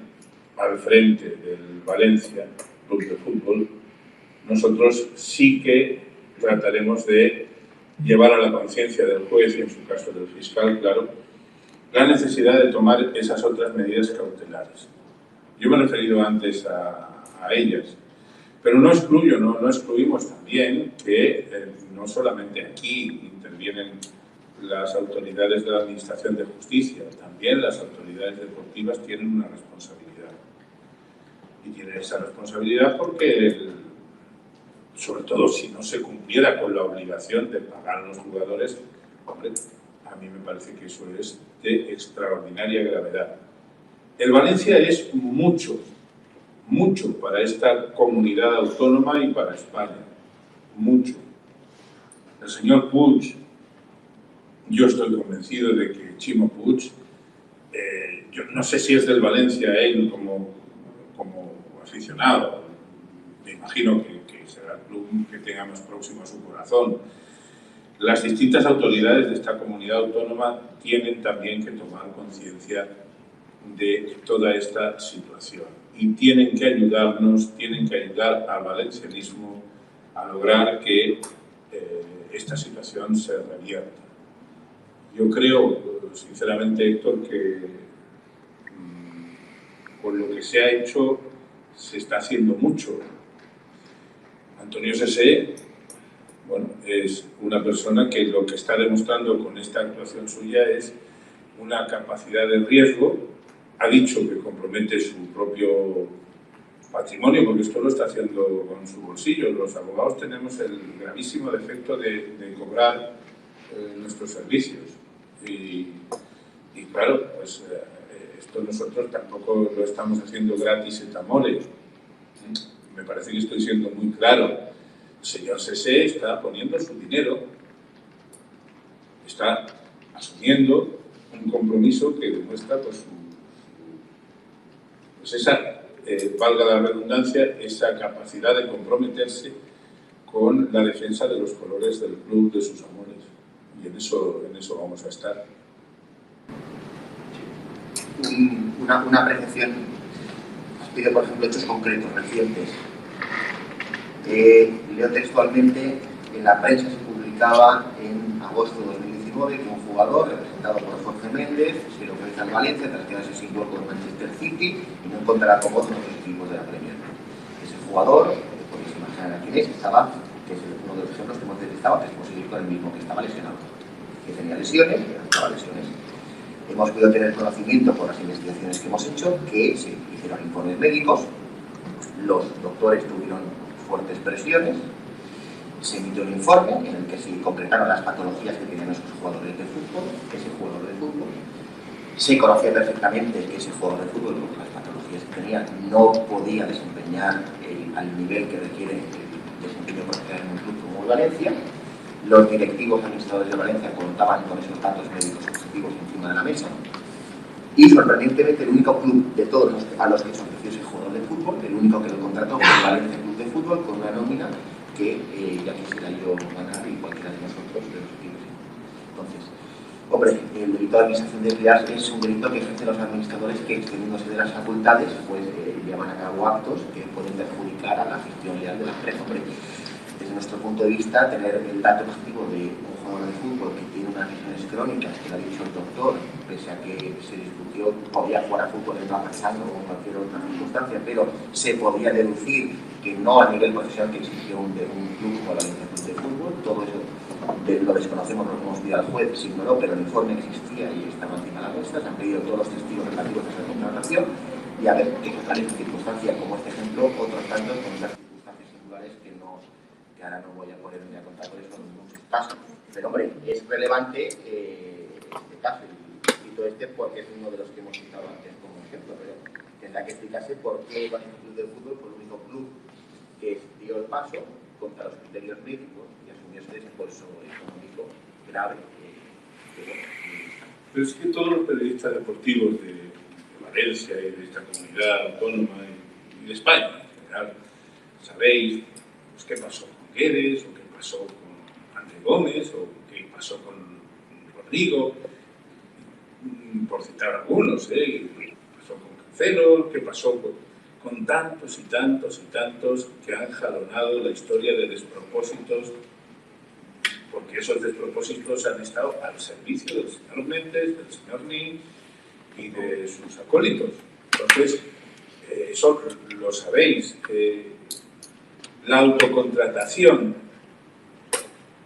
al frente del Valencia Club de Fútbol, nosotros sí que trataremos de llevar a la conciencia del juez y en su caso del fiscal, claro, la necesidad de tomar esas otras medidas cautelares. Yo me he referido antes a ellas, pero no excluimos también que no solamente aquí intervienen las autoridades de la Administración de Justicia, también las autoridades deportivas tienen una responsabilidad. Y tienen esa responsabilidad porque, sobre todo si no se cumpliera con la obligación de pagar a los jugadores, hombre, a mí me parece que eso es de extraordinaria gravedad. El Valencia es mucho para esta comunidad autónoma y para España. Mucho. El señor Puig, yo estoy convencido de que Chimo Puig, yo no sé si es del Valencia él como aficionado, me imagino que será el club que tenga más próximo a su corazón. Las distintas autoridades de esta comunidad autónoma tienen también que tomar conciencia de toda esta situación y tienen que ayudarnos, tienen que ayudar al valencianismo a lograr que esta situación se revierta. Yo creo, sinceramente, Héctor, que con lo que se ha hecho se está haciendo mucho. Antonio Sesé, bueno, es una persona que lo que está demostrando con esta actuación suya es una capacidad de riesgo. Ha dicho que compromete su propio patrimonio, porque esto lo está haciendo con su bolsillo. Los abogados tenemos el gravísimo defecto de cobrar nuestros servicios. Y claro, pues esto nosotros tampoco lo estamos haciendo gratis et amore. Me parece que estoy siendo muy claro. El señor Sesé está poniendo su dinero, está asumiendo un compromiso que demuestra pues esa, valga la redundancia, esa capacidad de comprometerse con la defensa de los colores del club, de sus amores. Y en eso vamos a estar. Una apreciación, os pido por ejemplo hechos concretos, recientes. Leo textualmente, en la prensa se publicaba en agosto de 2019 que un jugador representado por Jorge Méndez se localiza en Valencia tras quedarse sin gol con Manchester City y no encontrará acomodo en otros equipos de la Premier. Ese jugador, podéis imaginar a quién es, que es uno de los ejemplos que hemos detectado, que es posible con el mismo que estaba lesionado, que tenía lesiones, que estaba lesiones. Hemos podido tener conocimiento por las investigaciones que hemos hecho que se hicieron informes médicos, los doctores tuvieron fuertes presiones, se emitió un informe en el que se concretaron las patologías que tenían esos jugadores de fútbol, ese jugador de fútbol. Se conocía perfectamente que ese jugador de fútbol, por las patologías que tenía, no podía desempeñar al nivel que requiere el desempeño profesional en un club como Valencia. Los directivos administradores de Valencia contaban con esos datos médicos objetivos encima de la mesa. Y sorprendentemente el único club de todos los a los que se ofreció ese jugador de fútbol, el único que lo contrató fue el Valencia Club de Fútbol con una nómina que ya quisiera yo ganar y cualquiera de nosotros de los equipos. Entonces, hombre, el delito de administración desleal es un delito que ejercen los administradores que, extendiéndose de las facultades, pues llevan a cabo actos que pueden perjudicar a la gestión leal de la empresa. Hombre, desde nuestro punto de vista, tener el dato objetivo de un jugador de fútbol que tiene unas lesiones crónicas, que lo ha dicho el doctor, pese a que se discutió, podía jugar a fútbol en una pasando o en cualquier otra circunstancia, pero se podía deducir que no a nivel profesional que existió un club como la Valencia Club de Fútbol. Todo eso lo desconocemos, lo hemos pedido al juez, se ignoró, pero el informe existía y estaba encima de la mesa. Se han pedido todos los testigos relativos a esa contratación y a ver qué tal esta circunstancia, como este ejemplo, otros tantos con otras circunstancias singulares que ahora no voy a ponerme a contar por eso en muchos casos. Pero hombre, es relevante este caso, y cito este porque es uno de los que hemos citado antes como ejemplo, pero tendrá que explicarse por qué el Valencia Club de Fútbol fue el único club que dio el paso contra los criterios médicos y asumió ese desembolso económico grave. Pero es que todos los periodistas deportivos de Valencia y de esta comunidad autónoma y de España en general, sabéis pues, qué pasó con Guedes, o qué pasó con André Gómez, o qué pasó con Rodrigo, por citar algunos, qué pasó con Cancelo, qué pasó con tantos y tantos y tantos que han jalonado la historia de despropósitos porque esos despropósitos han estado al servicio del señor Méndez, del señor Nin y de sus acólitos. Entonces, eso lo sabéis. La autocontratación,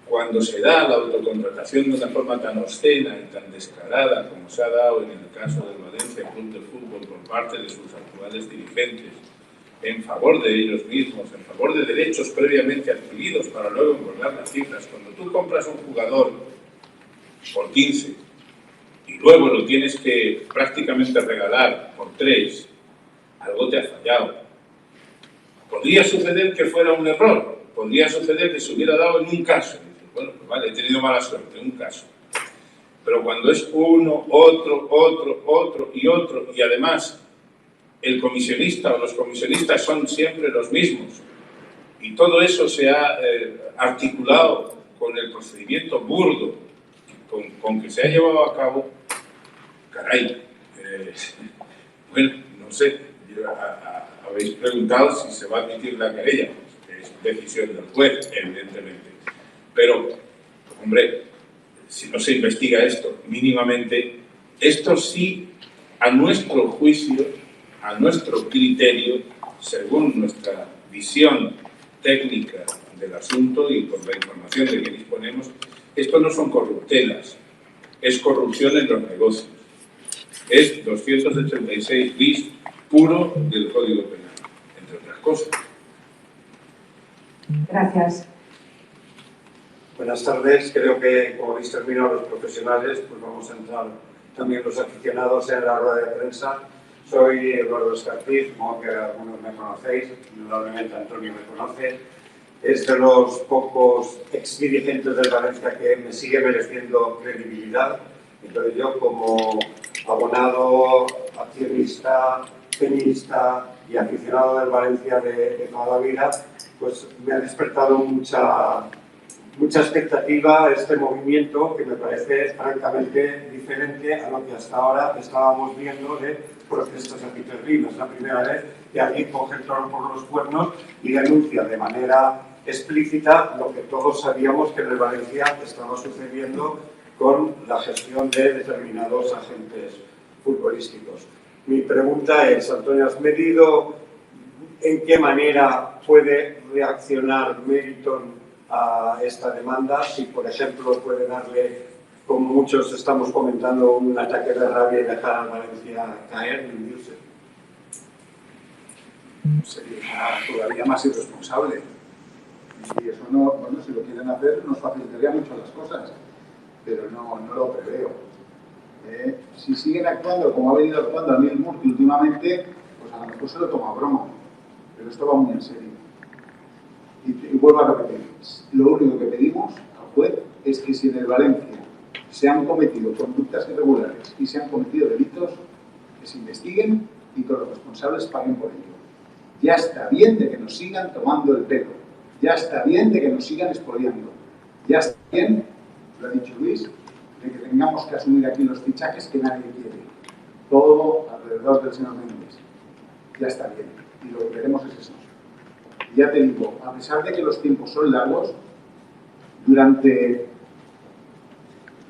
cuando se da la autocontratación de una forma tan obscena y tan descarada como se ha dado en el caso del Valencia Club de Fútbol por parte de sus actuales dirigentes, en favor de ellos mismos, en favor de derechos previamente adquiridos para luego engordar las cifras. Cuando tú compras un jugador por 15 y luego lo tienes que prácticamente regalar por 3, algo te ha fallado. Podría suceder que fuera un error, podría suceder que se hubiera dado en un caso. Bueno, pues vale, he tenido mala suerte, un caso. Pero cuando es uno, otro, y además el comisionista o los comisionistas son siempre los mismos, y todo eso se ha articulado con el procedimiento burdo con que se ha llevado a cabo, caray, bueno, no sé, habéis preguntado si se va a admitir la querella, pues es decisión del juez, evidentemente, pero, hombre, si no se investiga esto mínimamente, esto sí, a nuestro juicio, a nuestro criterio, según nuestra visión técnica del asunto y por la información de que disponemos, esto no son corruptelas, es corrupción en los negocios. Es 286 bis puro del Código Penal, entre otras cosas. Gracias. Buenas tardes. Creo que, como habéis terminado los profesionales, pues vamos a entrar también los aficionados en la rueda de prensa. Soy Eduardo Escarpiz, como que algunos me conocéis, indudablemente Antonio me conoce. Es de los pocos exdirigentes del Valencia que me sigue mereciendo credibilidad. Entonces yo, como abonado, accionista, peñista y aficionado del Valencia de toda la vida, pues me ha despertado mucha expectativa este movimiento, que me parece francamente diferente a lo que hasta ahora estábamos viendo de protestas antiterrorismo. Es la primera vez que alguien coge el toro por los cuernos y denuncia de manera explícita lo que todos sabíamos que en el Valencia estaba sucediendo con la gestión de determinados agentes futbolísticos. Mi pregunta es, Antonio, ¿has medido en qué manera puede reaccionar Meriton a esta demanda? Si, por ejemplo, puede darle, como muchos estamos comentando, un ataque de rabia y dejar a Valencia caer y hundirse. Sería todavía más irresponsable. Y eso no, bueno, si lo quieren hacer nos facilitaría mucho las cosas, pero no lo preveo. Si siguen actuando como ha venido actuando Neil Murphy últimamente, pues a lo mejor se lo toma a broma, pero esto va muy en serio. Y vuelvo a repetir, lo único que pedimos al juez es que si en el Valencia se han cometido conductas irregulares y se han cometido delitos, que se investiguen y que los responsables paguen por ello. Ya está bien de que nos sigan tomando el pelo, ya está bien de que nos sigan expoliando, ya está bien, lo ha dicho Luis, de que tengamos que asumir aquí los fichajes que nadie quiere, todo alrededor del señor Méndez. Ya está bien, y lo que queremos es eso. Ya te digo, a pesar de que los tiempos son largos,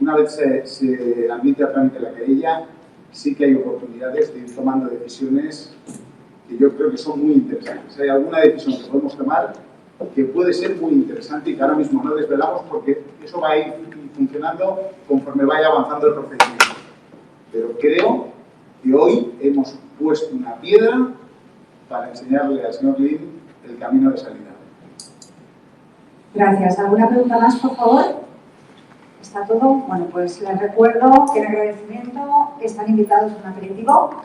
una vez se admite a trámite la querella, sí que hay oportunidades de ir tomando decisiones que yo creo que son muy interesantes. Hay alguna decisión que podemos tomar que puede ser muy interesante y que ahora mismo no desvelamos porque eso va a ir funcionando conforme vaya avanzando el procedimiento. Pero creo que hoy hemos puesto una piedra para enseñarle al señor Lin el camino de salida. Gracias. ¿Alguna pregunta más, por favor? ¿Está todo? Bueno, pues les recuerdo que en agradecimiento están invitados a un aperitivo.